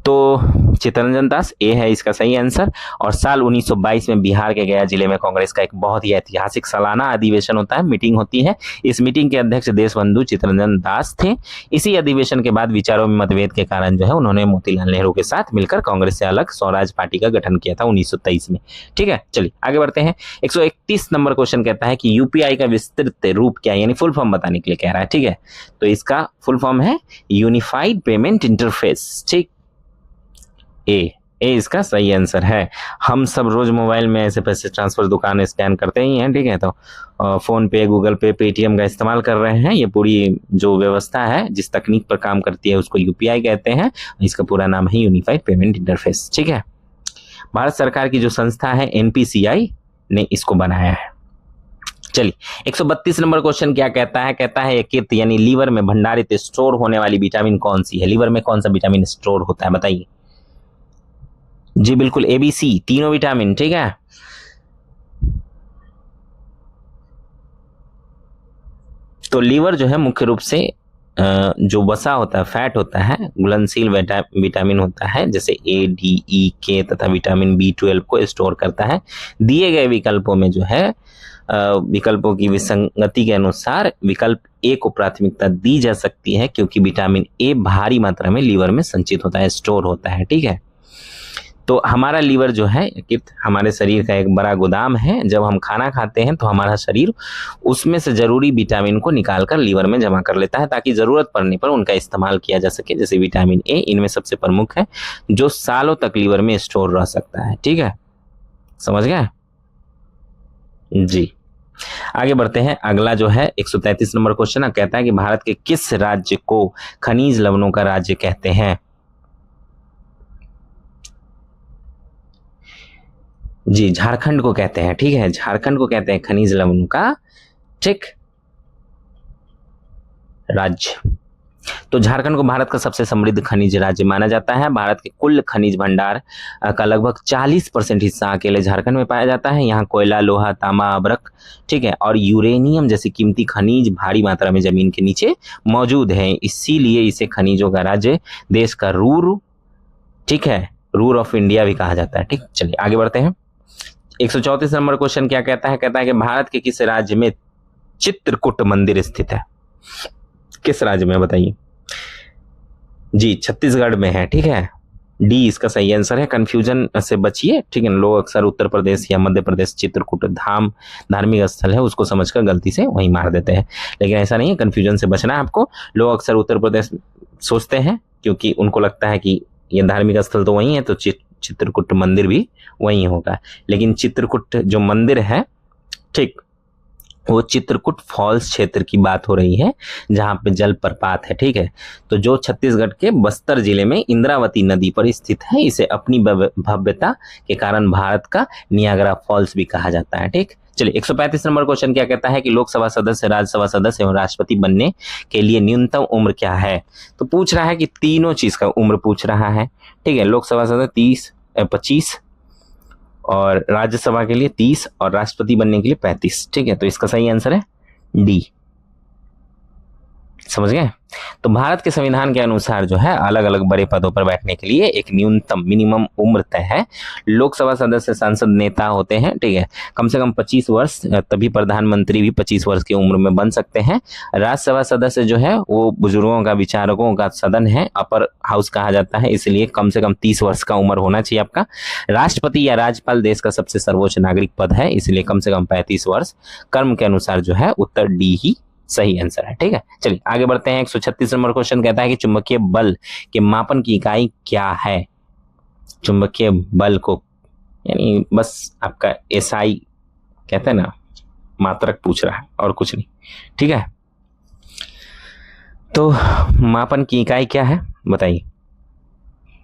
तो चित्तरंजन दास ए है इसका सही आंसर। और साल 1922 में बिहार के गया जिले में कांग्रेस का एक बहुत ही ऐतिहासिक सालाना अधिवेशन होता है, मीटिंग होती है। इस मीटिंग के अध्यक्ष देशबंधु चित्तरंजन दास थे। इसी अधिवेशन के बाद विचारों में मतभेद के कारण जो है उन्होंने मोतीलाल नेहरू के साथ मिलकर कांग्रेस से अलग स्वराज पार्टी का गठन किया था 1923 में, ठीक है। चलिए आगे बढ़ते हैं। 131 नंबर क्वेश्चन कहता है कि यूपीआई का विस्तृत रूप क्या है, यानी फुल फॉर्म बताने के लिए कह रहा है, ठीक है। तो इसका फुल फॉर्म है यूनिफाइड पेमेंट इंटरफेस, ठीक, ए इसका सही आंसर है। हम सब रोज मोबाइल में ऐसे पैसे ट्रांसफर दुकान स्कैन करते ही हैं, ठीक है। तो फोन पे, गूगल पे, पेटीएम का इस्तेमाल कर रहे हैं। ये पूरी जो व्यवस्था है, जिस तकनीक पर काम करती है, उसको यूपीआई कहते हैं। इसका पूरा नाम है यूनिफाइड पेमेंट इंटरफेस, ठीक है। भारत सरकार की जो संस्था है NPCI ने इसको बनाया है। चलिए 132 नंबर क्वेश्चन क्या कहता है, कहता है यकृत यानी लीवर में भंडारित स्टोर होने वाली विटामिन कौन सी है, लीवर में कौन सा विटामिन स्टोर होता है, बताइए। जी बिल्कुल, ABC, तीनों विटामिन, ठीक है। तो लीवर जो है मुख्य रूप से जो वसा होता है, फैट होता है, घुलनशील विटामिन होता है, जैसे A, D, E, K तथा विटामिन B12 को स्टोर करता है। दिए गए विकल्पों में जो है विकल्पों की विसंगति के अनुसार विकल्प A को प्राथमिकता दी जा सकती है, क्योंकि विटामिन A भारी मात्रा में लीवर में संचित होता है, स्टोर होता है, ठीक है। तो हमारा लीवर जो है हमारे शरीर का एक बड़ा गोदाम है। जब हम खाना खाते हैं तो हमारा शरीर उसमें से जरूरी विटामिन को निकालकर लीवर में जमा कर लेता है, ताकि जरूरत पड़ने पर उनका इस्तेमाल किया जा सके। जैसे विटामिन A इनमें सबसे प्रमुख है, जो सालों तक लीवर में स्टोर रह सकता है, ठीक है, समझ गए जी। आगे बढ़ते हैं। अगला जो है 133 नंबर क्वेश्चन कहता है कि भारत के किस राज्य को खनिज लवणों का राज्य कहते हैं। जी झारखंड को कहते हैं, ठीक है, झारखंड को कहते हैं खनिज लवणों का, ठीक, राज्य। तो झारखंड को भारत का सबसे समृद्ध खनिज राज्य माना जाता है। भारत के कुल खनिज भंडार का लगभग 40% हिस्सा अकेले झारखंड में पाया जाता है। यहाँ कोयला, लोहा, तांबा, अभ्रक, ठीक है, और यूरेनियम जैसे कीमती खनिज भारी मात्रा में जमीन के नीचे मौजूद है। इसीलिए इसे खनिजों का राज्य, देश का रूर, ठीक है, रूर ऑफ इंडिया भी कहा जाता है, ठीक। चलिए आगे बढ़ते हैं। 134 नंबर क्वेश्चन क्या कहता है, कहता है कि भारत के किस राज्य में चित्रकूट मंदिर स्थित है, किस राज्य में, बताइए। जी छत्तीसगढ़ में है, ठीक है, डी इसका सही आंसर है। कंफ्यूजन से बचिए, ठीक है। लोग अक्सर उत्तर प्रदेश या मध्य प्रदेश चित्रकूट धाम धार्मिक स्थल है उसको समझकर गलती से वहीं मार देते हैं, लेकिन ऐसा नहीं है, कंफ्यूजन से बचना है आपको। लोग अक्सर उत्तर प्रदेश सोचते हैं क्योंकि उनको लगता है कि ये धार्मिक स्थल तो वहीं है, तो चित्रकूट मंदिर भी वहीं होगा, लेकिन चित्रकूट जो मंदिर है, ठीक, वो चित्रकूट फॉल्स क्षेत्र की बात हो रही है, जहां पे जलप्रपात है, ठीक है। तो जो छत्तीसगढ़ के बस्तर जिले में इंद्रावती नदी पर स्थित है, इसे अपनी भव्यता के कारण भारत का नियाग्रा फॉल्स भी कहा जाता है, ठीक। चलिए 135 नंबर क्वेश्चन क्या कहता है कि लोकसभा सदस्य, राज्यसभा सदस्य एवं राष्ट्रपति बनने के लिए न्यूनतम उम्र क्या है। तो पूछ रहा है कि तीनों चीज का उम्र पूछ रहा है, ठीक है। लोकसभा सदस्य 30, 25 और राज्यसभा के लिए 30 और राष्ट्रपति बनने के लिए 35। ठीक है, तो इसका सही आंसर है डी। समझ गए? तो भारत के संविधान के अनुसार जो है अलग अलग बड़े पदों पर बैठने के लिए एक न्यूनतम मिनिमम उम्र तय है। लोकसभा सदस्य सांसद नेता होते हैं, ठीक है, कम से कम 25 वर्ष, तभी प्रधानमंत्री भी 25 वर्ष की उम्र में बन सकते हैं। राज्यसभा सदस्य जो है वो बुजुर्गों का, विचारकों का सदन है, अपर हाउस कहा जाता है, इसलिए कम से कम 30 वर्ष का उम्र होना चाहिए आपका। राष्ट्रपति या राज्यपाल देश का सबसे सर्वोच्च नागरिक पद है, इसलिए कम से कम 35 वर्ष। कर्म के अनुसार जो है उत्तर डी ही सही आंसर है। ठीक है, चलिए आगे बढ़ते हैं। 136 नंबर क्वेश्चन कहता है कि चुंबकीय बल के मापन की इकाई क्या है? चुंबकीय बल को यानी बस आपका एसआई कहते हैं ना, मात्रक पूछ रहा है और कुछ नहीं। ठीक है, तो मापन की इकाई क्या है बताइए?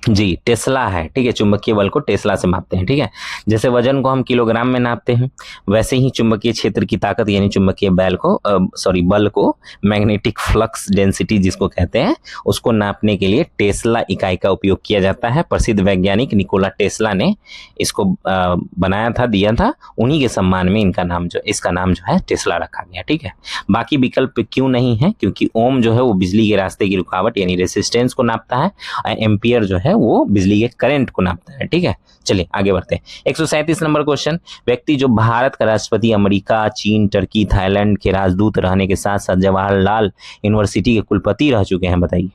जी, टेस्ला है। ठीक है, चुंबकीय बल को टेस्ला से मापते हैं। ठीक है, जैसे वजन को हम किलोग्राम में नापते हैं, वैसे ही चुंबकीय क्षेत्र की ताकत यानी चुंबकीय बल को मैग्नेटिक फ्लक्स डेंसिटी जिसको कहते हैं, उसको नापने के लिए टेस्ला इकाई का उपयोग किया जाता है। प्रसिद्ध वैज्ञानिक निकोला टेस्ला ने इसको बनाया था, दिया था, उन्हीं के सम्मान में इसका नाम जो है टेस्ला रखा गया। ठीक है, बाकी विकल्प क्यों नहीं है? क्योंकि ओम जो है वो बिजली के रास्ते की रुकावट यानी रेसिस्टेंस को नापता है, एम्पियर जो है वो बिजली के करंट को नापता है। ठीक है, चलिए आगे बढ़ते हैं। 137 नंबर क्वेश्चन, व्यक्ति जो भारत का राष्ट्रपति, अमेरिका, चीन, टर्की, थाईलैंड के राजदूत रहने के साथ साथ जवाहरलाल यूनिवर्सिटी के कुलपति रह चुके हैं, बताइए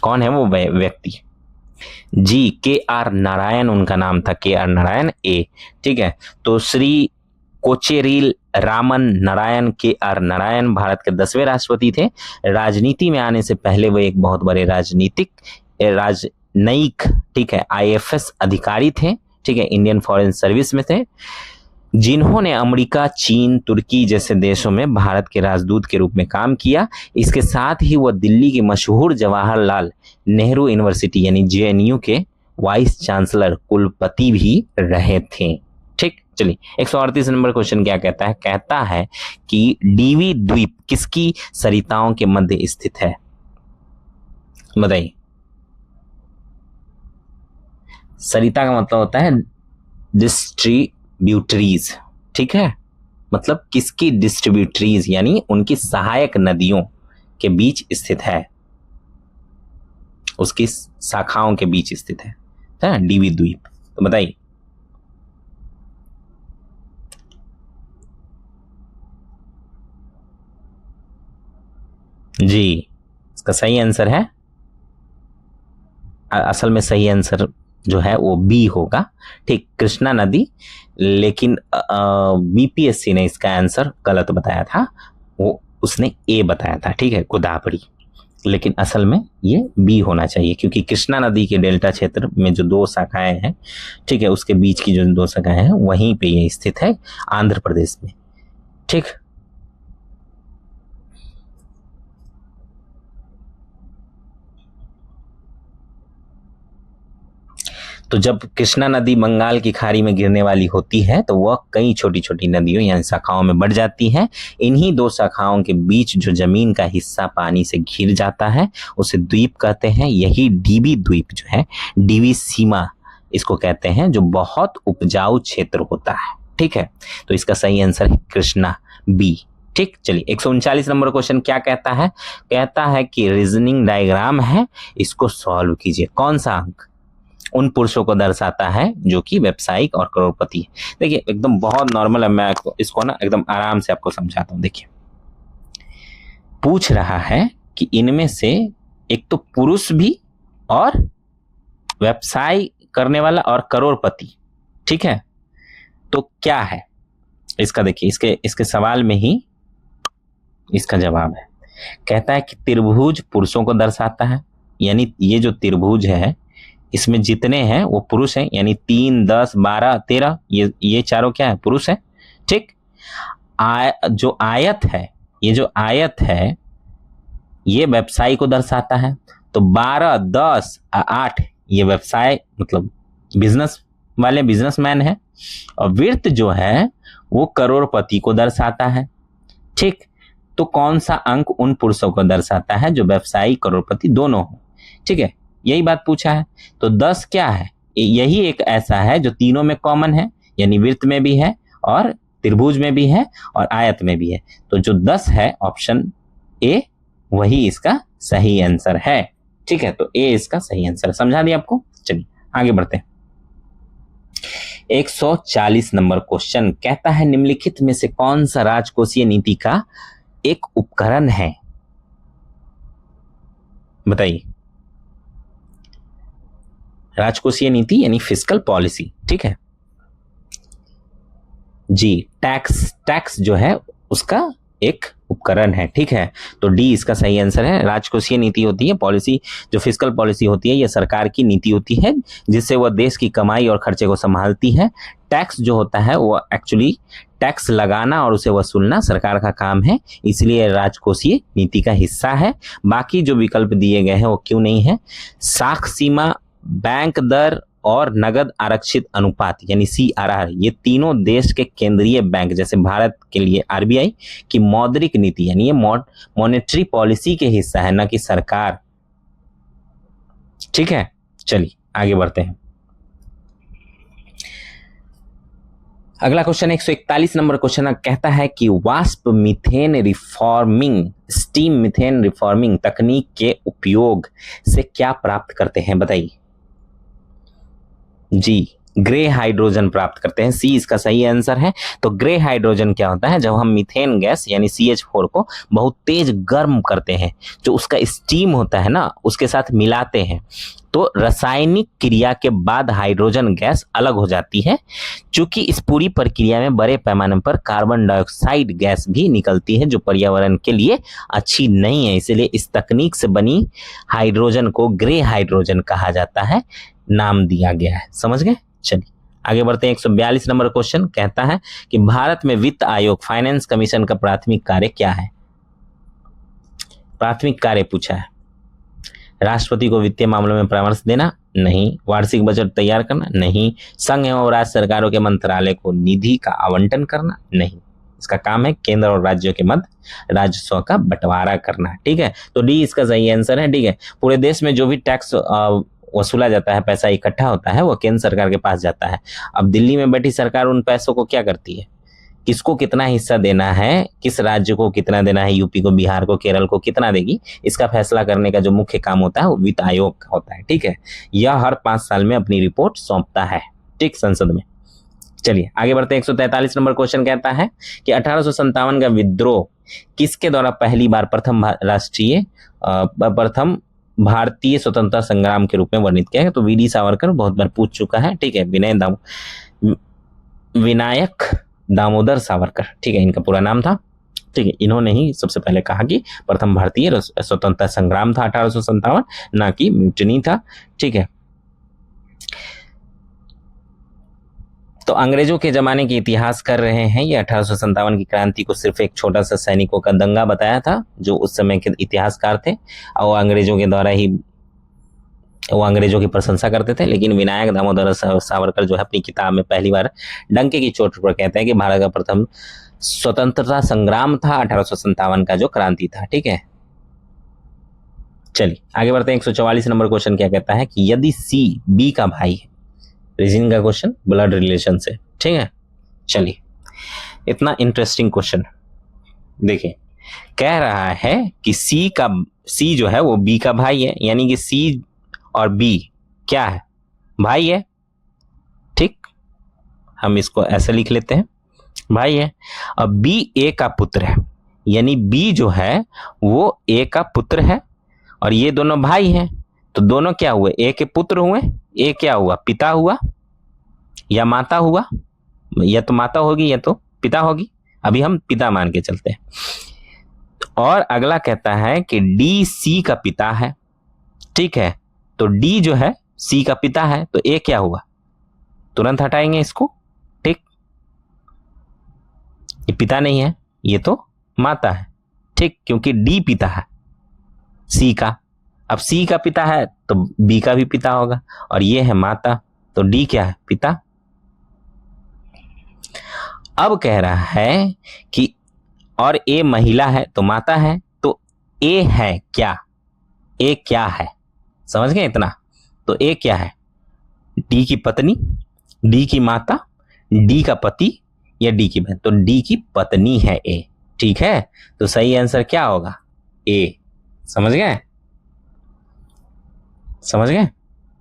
कौन है वो व्यक्ति? जी, के.आर. नारायण उनका नाम था, के.आर. नारायण ए। ठीक है, तो श्री कोचेरिल रामन नारायण के.आर. नारायण भारत के 10वें राष्ट्रपति थे। राजनीति में आने से पहले वो एक बहुत बड़े राजनयिक, ठीक है, आईएफएस अधिकारी थे। ठीक है, इंडियन फॉरेन सर्विस में थे, जिन्होंने अमेरिका, चीन, तुर्की जैसे देशों में भारत के राजदूत के रूप में काम किया। इसके साथ ही वह दिल्ली के मशहूर जवाहरलाल नेहरू यूनिवर्सिटी यानी जेएनयू के वाइस चांसलर, कुलपति भी रहे थे। ठीक, चलिए 138 नंबर क्वेश्चन क्या कहता है? कहता है कि डीवी द्वीप किसकी सरिताओं के मध्य स्थित है? बताइए। सरिता का मतलब होता है डिस्ट्रीब्यूटरीज। ठीक है, मतलब किसकी डिस्ट्रीब्यूटरीज यानी उनकी सहायक नदियों के बीच स्थित है, उसकी शाखाओं के बीच स्थित है डीवी द्वीप। तो बताइए। जी, इसका सही आंसर है, असल में सही आंसर जो है वो बी होगा। ठीक, कृष्णा नदी, लेकिन बीपीएससी ने इसका आंसर गलत बताया था, वो उसने ए बताया था। ठीक है, गोदावरी, लेकिन असल में ये बी होना चाहिए, क्योंकि कृष्णा नदी के डेल्टा क्षेत्र में जो 2 शाखाएं हैं, ठीक है, उसके बीच की जो 2 शाखाएं हैं वहीं पे ये स्थित है, आंध्र प्रदेश में। ठीक, तो जब कृष्णा नदी बंगाल की खाड़ी में गिरने वाली होती है तो वह कई छोटी छोटी नदियों यानी शाखाओं में बढ़ जाती है। इन्हीं 2 शाखाओं के बीच जो जमीन का हिस्सा पानी से घिर जाता है उसे द्वीप कहते हैं। यही डीवी द्वीप जो है, डीवी सीमा इसको कहते हैं, जो बहुत उपजाऊ क्षेत्र होता है। ठीक है, तो इसका सही आंसर है कृष्णा, बी। ठीक, चलिए 139 नंबर क्वेश्चन क्या कहता है? कहता है कि रीजनिंग डायग्राम है, इसको सॉल्व कीजिए। कौन सा अंक उन पुरुषों को दर्शाता है जो कि व्यवसायिक और करोड़पति है? देखिए एकदम बहुत नॉर्मल है, मैं इसको ना एकदम आराम से आपको समझाता हूं। देखिए, पूछ रहा है कि इनमें से एक तो पुरुष भी और व्यवसाय करने वाला और करोड़पति, ठीक है, तो क्या है इसका? देखिए इसके सवाल में ही इसका जवाब है। कहता है कि त्रिभुज पुरुषों को दर्शाता है, यानी ये जो त्रिभुज है इसमें जितने हैं वो पुरुष हैं, यानी 3, 10, 12, 13 ये चारों क्या है? पुरुष है। ठीक, जो आयत है, ये जो आयत है ये व्यवसाय को दर्शाता है, तो 12, 10, 8 ये व्यवसाय मतलब बिजनेस वाले बिजनेसमैन है, और वृत्त जो है वो करोड़पति को दर्शाता है। ठीक, तो कौन सा अंक उन पुरुषों को दर्शाता है जो व्यवसायी करोड़पति दोनों हो? ठीक है, यही बात पूछा है। तो 10 क्या है, यही एक ऐसा है जो तीनों में कॉमन है, यानी वृत्त में भी है और त्रिभुज में भी है और आयत में भी है। तो जो 10 है ऑप्शन ए वही इसका सही आंसर है। ठीक है, तो ए इसका सही आंसर है। समझा दिया आपको। चलिए आगे बढ़ते हैं। 140 नंबर क्वेश्चन कहता है निम्नलिखित में से कौन सा राजकोषीय नीति का एक उपकरण है, बताइए। राजकोषीय नीति यानी फिस्कल पॉलिसी, ठीक है जी। टैक्स जो है उसका एक उपकरण है, ठीक है। तो डी इसका सही आंसर है। राजकोषीय नीति होती है पॉलिसी, जो फिस्कल पॉलिसी होती है, यह सरकार की नीति होती है जिससे वह देश की कमाई और खर्चे को संभालती है। टैक्स जो होता है वो एक्चुअली टैक्स लगाना और उसे वसूलना सरकार का काम है, इसलिए राजकोषीय नीति का हिस्सा है। बाकी जो विकल्प दिए गए हैं वो क्यों नहीं है। साख सीमा, बैंक दर और नगद आरक्षित अनुपात यानी CRR, ये तीनों देश के केंद्रीय बैंक जैसे भारत के लिए RBI की मौद्रिक नीति यानी ये मॉनेटरी पॉलिसी के हिस्सा है, न कि सरकार। ठीक है, चलिए आगे बढ़ते हैं। अगला क्वेश्चन 141 नंबर क्वेश्चन कहता है कि वाष्प methane reforming, steam methane reforming तकनीक के उपयोग से क्या प्राप्त करते हैं, बताइए जी। ग्रे हाइड्रोजन प्राप्त करते हैं, सी इसका सही आंसर है। तो ग्रे हाइड्रोजन क्या होता है, जब हम मीथेन गैस यानी CH4 को बहुत तेज गर्म करते हैं, जो उसका स्टीम होता है ना उसके साथ मिलाते हैं, तो रासायनिक क्रिया के बाद हाइड्रोजन गैस अलग हो जाती है। चूंकि इस पूरी प्रक्रिया में बड़े पैमाने पर कार्बन डाइऑक्साइड गैस भी निकलती है जो पर्यावरण के लिए अच्छी नहीं है, इसलिए इस तकनीक से बनी हाइड्रोजन को ग्रे हाइड्रोजन कहा जाता है, नाम दिया गया है। समझ गए। चलिए आगे बढ़ते हैं। 142 नंबर क्वेश्चन कहता है कि भारत में वित्त आयोग फाइनेंस कमीशन का प्राथमिक कार्य क्या है। प्राथमिक कार्य पूछा है। राष्ट्रपति को वित्तीय मामलों में परामर्श देना, नहीं। वार्षिक बजट तैयार करना, नहीं। संघ एवं राज्य सरकारों के मंत्रालय को निधि का आवंटन करना, नहीं। इसका काम है केंद्र और राज्यों के मध्य राजस्व का बंटवारा करना। ठीक है, तो डी इसका सही आंसर है। ठीक है, पूरे देश में जो भी टैक्स वसूला जाता है, पैसा इकट्ठा होता है, वो केंद्र सरकार के पास जाता है। अब दिल्ली में बैठी सरकार उन पैसों को क्या करती है, किसको कितना हिस्सा देना है, किस राज्य को कितना देना है, यूपी को, बिहार को, केरल को कितना देगी, इसका फैसला करने का जो मुख्य काम होता है वो वित्त आयोग का होता है। ठीक है, यह हर 5 साल में अपनी रिपोर्ट सौंपता है, ठीक, संसद में। चलिए आगे बढ़ते हैं। 143 नंबर क्वेश्चन कहता है कि 1857 का विद्रोह किसके द्वारा पहली बार प्रथम भारतीय स्वतंत्रता संग्राम के रूप में वर्णित किया है। तो वीडी सावरकर बहुत बार पूछ चुका है। ठीक है, विनायक दामोदर सावरकर, ठीक है, इनका पूरा नाम था। ठीक है, इन्होंने ही सबसे पहले कहा कि प्रथम भारतीय स्वतंत्रता संग्राम था 1857, ना कि म्यूटनी था। ठीक है, तो अंग्रेजों के जमाने के इतिहास कर रहे हैं। ये 1857 की क्रांति को सिर्फ एक छोटा सा सैनिकों का दंगा बताया था जो उस समय के इतिहासकार थे, और अंग्रेजों के द्वारा ही वो अंग्रेजों की प्रशंसा करते थे। लेकिन विनायक दामोदर सावरकर जो है अपनी किताब में पहली बार डंके की चोट पर कहते हैं कि भारत का प्रथम स्वतंत्रता संग्राम था 1857 का जो क्रांति था। ठीक है, चलिए आगे बढ़ते हैं। 144 नंबर क्वेश्चन क्या कहता है कि यदि सी बी का भाई है, रीजनिंग का क्वेश्चन, ब्लड रिलेशन से। ठीक है, चलिए इतना इंटरेस्टिंग क्वेश्चन देखिए, कह रहा है कि सी जो है वो बी का भाई है, यानी कि सी और बी क्या है, भाई है। ठीक, हम इसको ऐसे लिख लेते हैं, भाई है। अब बी ए का पुत्र है, यानी बी जो है वो ए का पुत्र है और ये दोनों भाई हैं, तो दोनों क्या हुए, ए के पुत्र हुए। ए क्या हुआ, पिता हुआ या माता हुआ, या तो माता होगी या तो पिता होगी, अभी हम पिता मान के चलते हैं। और अगला कहता है कि डी सी का पिता है। ठीक है, तो डी जो है सी का पिता है, तो ए क्या हुआ, तुरंत हटाएंगे इसको। ठीक, ये पिता नहीं है, ये तो माता है। ठीक, क्योंकि डी पिता है सी का, अब सी का पिता है तो बी का भी पिता होगा, और ये है माता, तो डी क्या है, पिता। अब कह रहा है कि और ए महिला है तो माता है, तो ए है क्या, ए क्या है, समझ गए इतना? तो ए क्या है? डी की पत्नी, डी की माता, डी का पति या डी की बहन? तो डी की पत्नी है ए। ठीक है, तो सही आंसर क्या होगा? ए। समझ गए? समझ गए?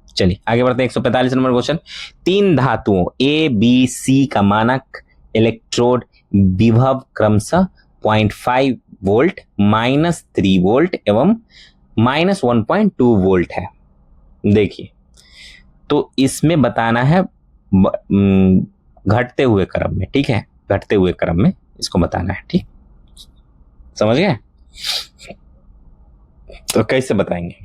चलिए आगे बढ़ते हैं। 145 नंबर क्वेश्चन। तीन धातुओं ए बी सी का मानक इलेक्ट्रोड विभव क्रमशः 0.5 वोल्ट, -3 वोल्ट एवं -1.2 वोल्ट है। देखिए, तो इसमें बताना है घटते हुए क्रम में। ठीक है, घटते हुए क्रम में इसको बताना है। ठीक, समझ गए? तो कैसे बताएंगे?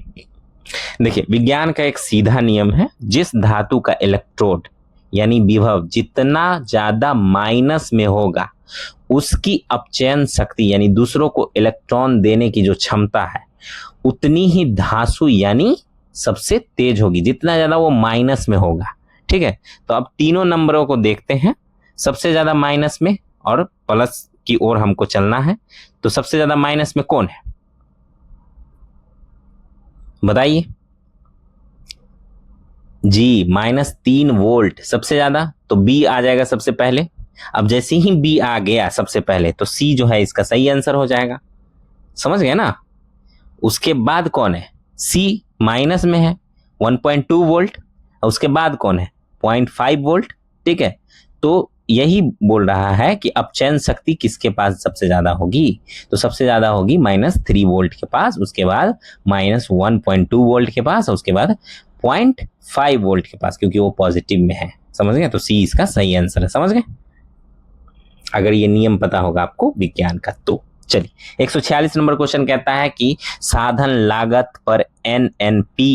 देखिए, विज्ञान का एक सीधा नियम है, जिस धातु का इलेक्ट्रोड यानी विभव जितना ज्यादा माइनस में होगा उसकी अपचयन शक्ति यानी दूसरों को इलेक्ट्रॉन देने की जो क्षमता है उतनी ही धातु यानी सबसे तेज होगी, जितना ज्यादा वो माइनस में होगा। ठीक है, तो अब तीनों नंबरों को देखते हैं, सबसे ज्यादा माइनस में और प्लस की ओर हमको चलना है। तो सबसे ज्यादा माइनस में कौन है बताइए जी? -3 वोल्ट सबसे ज्यादा, तो बी आ जाएगा सबसे पहले। अब जैसे ही बी आ गया सबसे पहले तो सी जो है इसका सही आंसर हो जाएगा। समझ गए ना? उसके बाद कौन है? सी माइनस में है 1.2 वोल्ट, और उसके बाद कौन है? 0.5 वोल्ट। ठीक है, तो यही बोल रहा है कि अपचयन शक्ति किसके पास सबसे ज्यादा होगी? तो सबसे ज्यादा होगी -3 वोल्ट के पास, उसके बाद -1.2 वोल्ट के पास, और उसके बाद 0.5 वोल्ट के पास, क्योंकि वो पॉजिटिव में है। समझ गए? तो सी इसका सही आंसर है। समझ गए? अगर ये नियम पता होगा आपको विज्ञान का तो। चलिए 146 नंबर क्वेश्चन कहता है कि साधन लागत पर NNP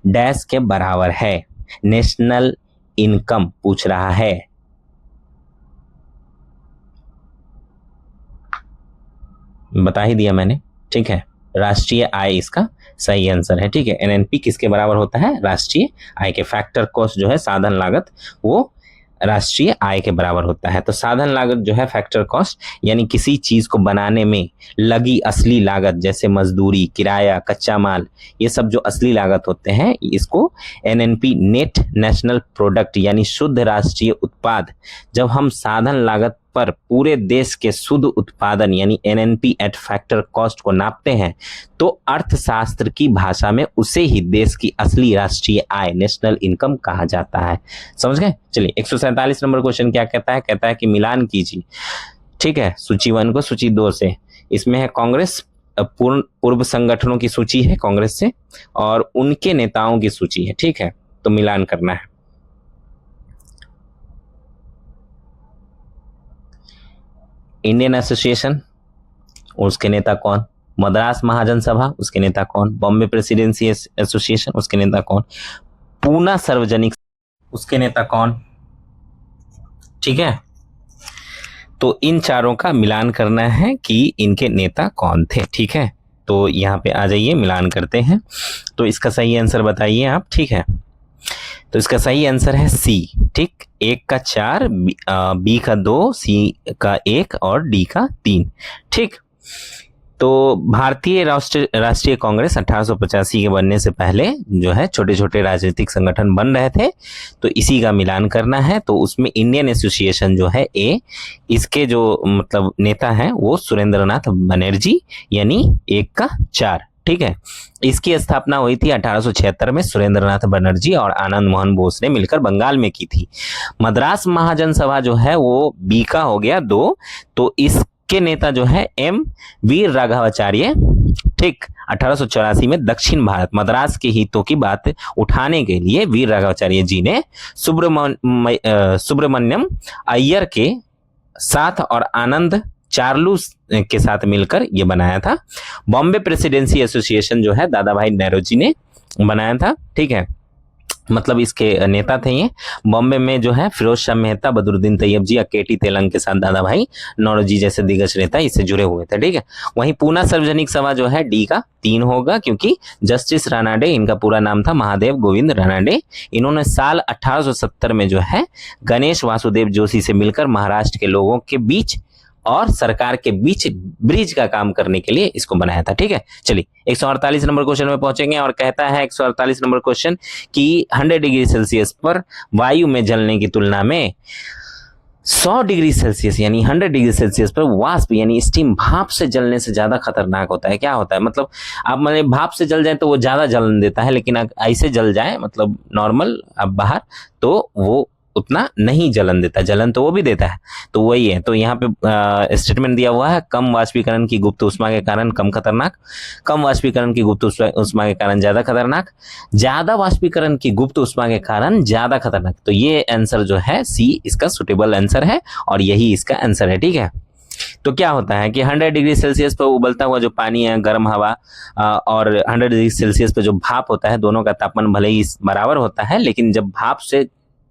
डैश के बराबर है। नेशनल इनकम पूछ रहा है। बता ही दिया मैंने। ठीक है, राष्ट्रीय आय इसका सही आंसर है। ठीक है, NNP किसके बराबर होता है? राष्ट्रीय आय के। फैक्टर कॉस्ट जो है साधन लागत, वो राष्ट्रीय आय के बराबर होता है। तो साधन लागत जो है फैक्टर कॉस्ट, यानी किसी चीज को बनाने में लगी असली लागत, जैसे मजदूरी, किराया, कच्चा माल, ये सब जो असली लागत होते हैं इसको NNP नेट नेशनल प्रोडक्ट यानी शुद्ध राष्ट्रीय उत्पाद। जब हम साधन लागत पर पूरे देश के शुद्ध उत्पादन यानी NNP एट फैक्टर कॉस्ट को नापते हैं तो अर्थशास्त्र की भाषा में उसे ही देश की असली राष्ट्रीय आय नेशनल इनकम कहा जाता है। समझ गए? चलिए 147 नंबर क्वेश्चन क्या कहता है? कहता है कि मिलान कीजिए। ठीक है, सूची 1 को सूची 2 से। इसमें है कांग्रेस पूर्व संगठनों की सूची है कांग्रेस से, और उनके नेताओं की सूची है। ठीक है, तो मिलान करना है। इंडियन एसोसिएशन, उसके नेता कौन? मद्रास महाजन सभा, उसके नेता कौन? बॉम्बे प्रेसिडेंसी एसोसिएशन, उसके नेता कौन? पूना सार्वजनिक, उसके नेता कौन? ठीक है, तो इन चारों का मिलान करना है कि इनके नेता कौन थे। ठीक है, तो यहाँ पे आ जाइए, मिलान करते हैं। तो इसका सही आंसर बताइए आप। ठीक है, तो इसका सही आंसर है सी। ठीक, 1 का 4, बी का 2, सी का 1 और डी का 3। ठीक, तो भारतीय राष्ट्रीय कांग्रेस 1885 के बनने से पहले जो है छोटे छोटे राजनीतिक संगठन बन रहे थे, तो इसी का मिलान करना है। तो उसमें इंडियन एसोसिएशन जो है ए, इसके जो मतलब नेता हैं वो सुरेंद्रनाथ बनर्जी, यानी 1 का 4। ठीक है, इसकी स्थापना हुई थी 1876 में सुरेंद्रनाथ बनर्जी और आनंद मोहन बोस ने मिलकर बंगाल में की थी। मद्रास महाजन सभा जो है वो बी का हो गया 2, तो इसके नेता जो है एम वीर राघवाचार्य। ठीक, 1884 में दक्षिण भारत मद्रास के हितों की बात उठाने के लिए वीर राघवाचार्य जी ने सुब्रमण्यम अय्यर के साथ और आनंद चार्लू के साथ मिलकर ये बनाया था। बॉम्बे प्रेसिडेंसी एसोसिएशन जो है दादा भाई नौरोजी ने बनाया था। ठीक है, मतलब इसके नेता थे ये। बॉम्बे में जो है फिरोज शाह मेहता, बदरुद्दीन तैयब जी, केटी तेलंग के साथ दादा भाई नौरोजी जैसे दिग्गज नेता इससे जुड़े हुए थे। ठीक है, वहीं पूना सार्वजनिक सभा जो है डी का 3 होगा, क्योंकि जस्टिस रानाडे, इनका पूरा नाम था महादेव गोविंद रानाडे। इन्होंने साल 1870 में जो है गणेश वासुदेव जोशी से मिलकर महाराष्ट्र के लोगों के बीच और सरकार के बीच ब्रिज का काम करने के लिए इसको बनाया था। ठीक है, चलिए 148 नंबर क्वेश्चन में पहुंचेंगे और कहता है 148 नंबर क्वेश्चन कि 100 डिग्री सेल्सियस पर वायु में जलने की तुलना में 100 डिग्री सेल्सियस यानी 100 डिग्री सेल्सियस पर वाष्प यानी स्टीम भाप से जलने से ज्यादा खतरनाक होता है। क्या होता है, मतलब आप मैंने भाप से जल जाए तो वो ज्यादा जलन देता है, लेकिन ऐसे जल जाए मतलब नॉर्मल अब बाहर तो वो उतना नहीं जलन देता, जलन तो वो भी देता है। तो वही है, तो यहाँ पे स्टेटमेंट दिया हुआ है कम वाष्पीकरण की गुप्त ऊष्मा के कारण कम खतरनाक, कम वाष्पीकरण की गुप्त ऊष्मा के कारण ज्यादा खतरनाक, ज्यादा वाष्पीकरण की गुप्त ऊष्मा के कारण ज्यादा खतरनाक। तो ये आंसर जो है सी इसका सुटेबल आंसर है और यही इसका आंसर है। ठीक है, तो क्या होता है कि 100 डिग्री सेल्सियस पर उबलता हुआ जो पानी है, गर्म हवा और 100 डिग्री सेल्सियस पर जो भाप होता है, दोनों का तापमान भले ही बराबर होता है, लेकिन जब भाप से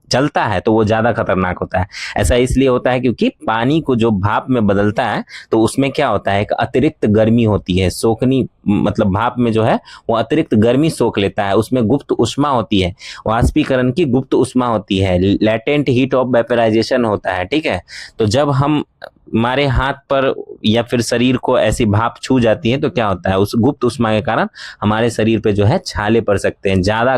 जलता है तो वो ज्यादा खतरनाक होता है। ऐसा इसलिए होता है क्योंकि पानी को जो भाप में बदलता है तो उसमें क्या होता है, एक अतिरिक्त गर्मी होती है, सोखनी मतलब भाप में जो है वो अतिरिक्त गर्मी सोख लेता है, उसमें गुप्त ऊष्मा होती है, वाष्पीकरण की गुप्त ऊष्मा होती है, लेटेंट हीट ऑफ वेपराइजेशन होता है। ठीक है, तो जब हम हमारे हाथ पर या फिर शरीर को ऐसी भाप छू जाती है तो क्या होता है, उस गुप्त ऊष्मा के कारण हमारे शरीर पे जो है छाले पड़ सकते हैं, ज्यादा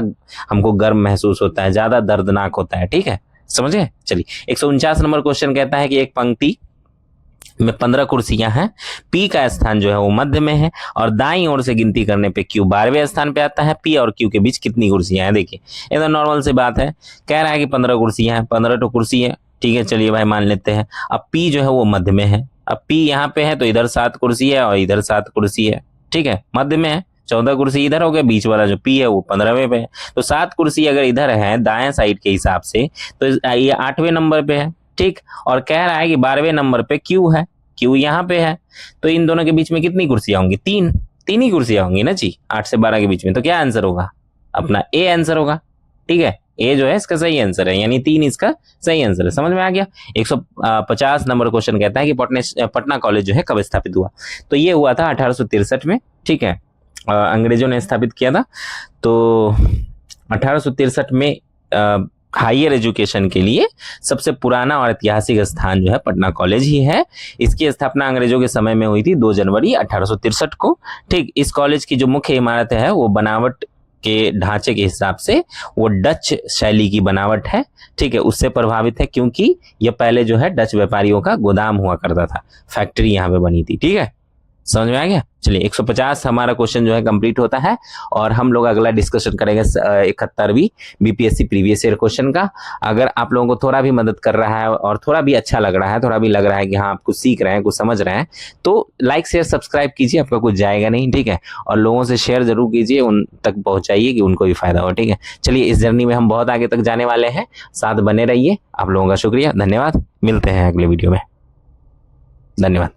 हमको गर्म महसूस होता है, ज्यादा दर्दनाक होता है। ठीक है, समझे। चलिए 149 नंबर क्वेश्चन कहता है कि एक पंक्ति में 15 कुर्सियां हैं, पी का स्थान जो है वो मध्य में है और दाईं ओर से गिनती करने पे क्यू 12वें स्थान पे आता है। पी और क्यू के बीच कितनी कुर्सियां हैं, देखिए ये तो नॉर्मल सी बात है, कह रहा है कि 15 कुर्सियां हैं, 15 तो कुर्सी है। ठीक है, चलिए भाई मान लेते हैं। अब पी जो है वो मध्य में है, अब पी यहाँ पे है तो इधर 7 कुर्सी है और इधर 7 कुर्सी है। ठीक है, मध्य में है, 14 कुर्सी इधर हो गया, बीच वाला जो पी है वो 15वें पे है। तो 7 कुर्सी अगर इधर है दाएं साइड के हिसाब से तो ये 8वें नंबर पे है। ठीक, और कह रहा है कि 12वें नंबर पे क्यू है, क्यू यहाँ पे है, तो इन दोनों के बीच में कितनी कुर्सियां होंगी, तीन ही कुर्सियां होंगी ना जी, 8 से 12 के बीच में। तो क्या आंसर होगा, अपना ए आंसर होगा। ठीक है, ए जो है इसका सही आंसर है, यानी 3 इसका सही आंसर है। समझ में आ गया। 150 नंबर क्वेश्चन कहता है कि पटना कॉलेज जो है कब स्थापित हुआ, तो ये हुआ था 1863 में। ठीक है, अंग्रेजों ने स्थापित किया था। तो 1863 में हायर एजुकेशन के लिए सबसे पुराना और ऐतिहासिक स्थान जो है पटना कॉलेज ही है। इसकी स्थापना अंग्रेजों के समय में हुई थी 2 जनवरी 1863 को। ठीक, इस कॉलेज की जो मुख्य इमारत है वो बनावट के ढांचे के हिसाब से वो डच शैली की बनावट है। ठीक है, उससे प्रभावित है क्योंकि ये पहले जो है डच व्यापारियों का गोदाम हुआ करता था, फैक्ट्री यहाँ पे बनी थी। ठीक है, समझ में आ गया। चलिए 150 हमारा क्वेश्चन जो है कंप्लीट होता है और हम लोग अगला डिस्कशन करेंगे 71वीं बीपीएससी प्रीवियस ईयर क्वेश्चन का। अगर आप लोगों को थोड़ा भी मदद कर रहा है और थोड़ा भी अच्छा लग रहा है, थोड़ा भी लग रहा है कि हाँ आप कुछ सीख रहे हैं, कुछ समझ रहे हैं, तो लाइक शेयर सब्सक्राइब कीजिए, आपका कुछ जाएगा नहीं। ठीक है, और लोगों से शेयर जरूर कीजिए, उन तक पहुंचाइए कि उनको भी फायदा हो। ठीक है, चलिए इस जर्नी में हम बहुत आगे तक जाने वाले हैं, साथ बने रहिए। आप लोगों का शुक्रिया, धन्यवाद। मिलते हैं अगले वीडियो में, धन्यवाद।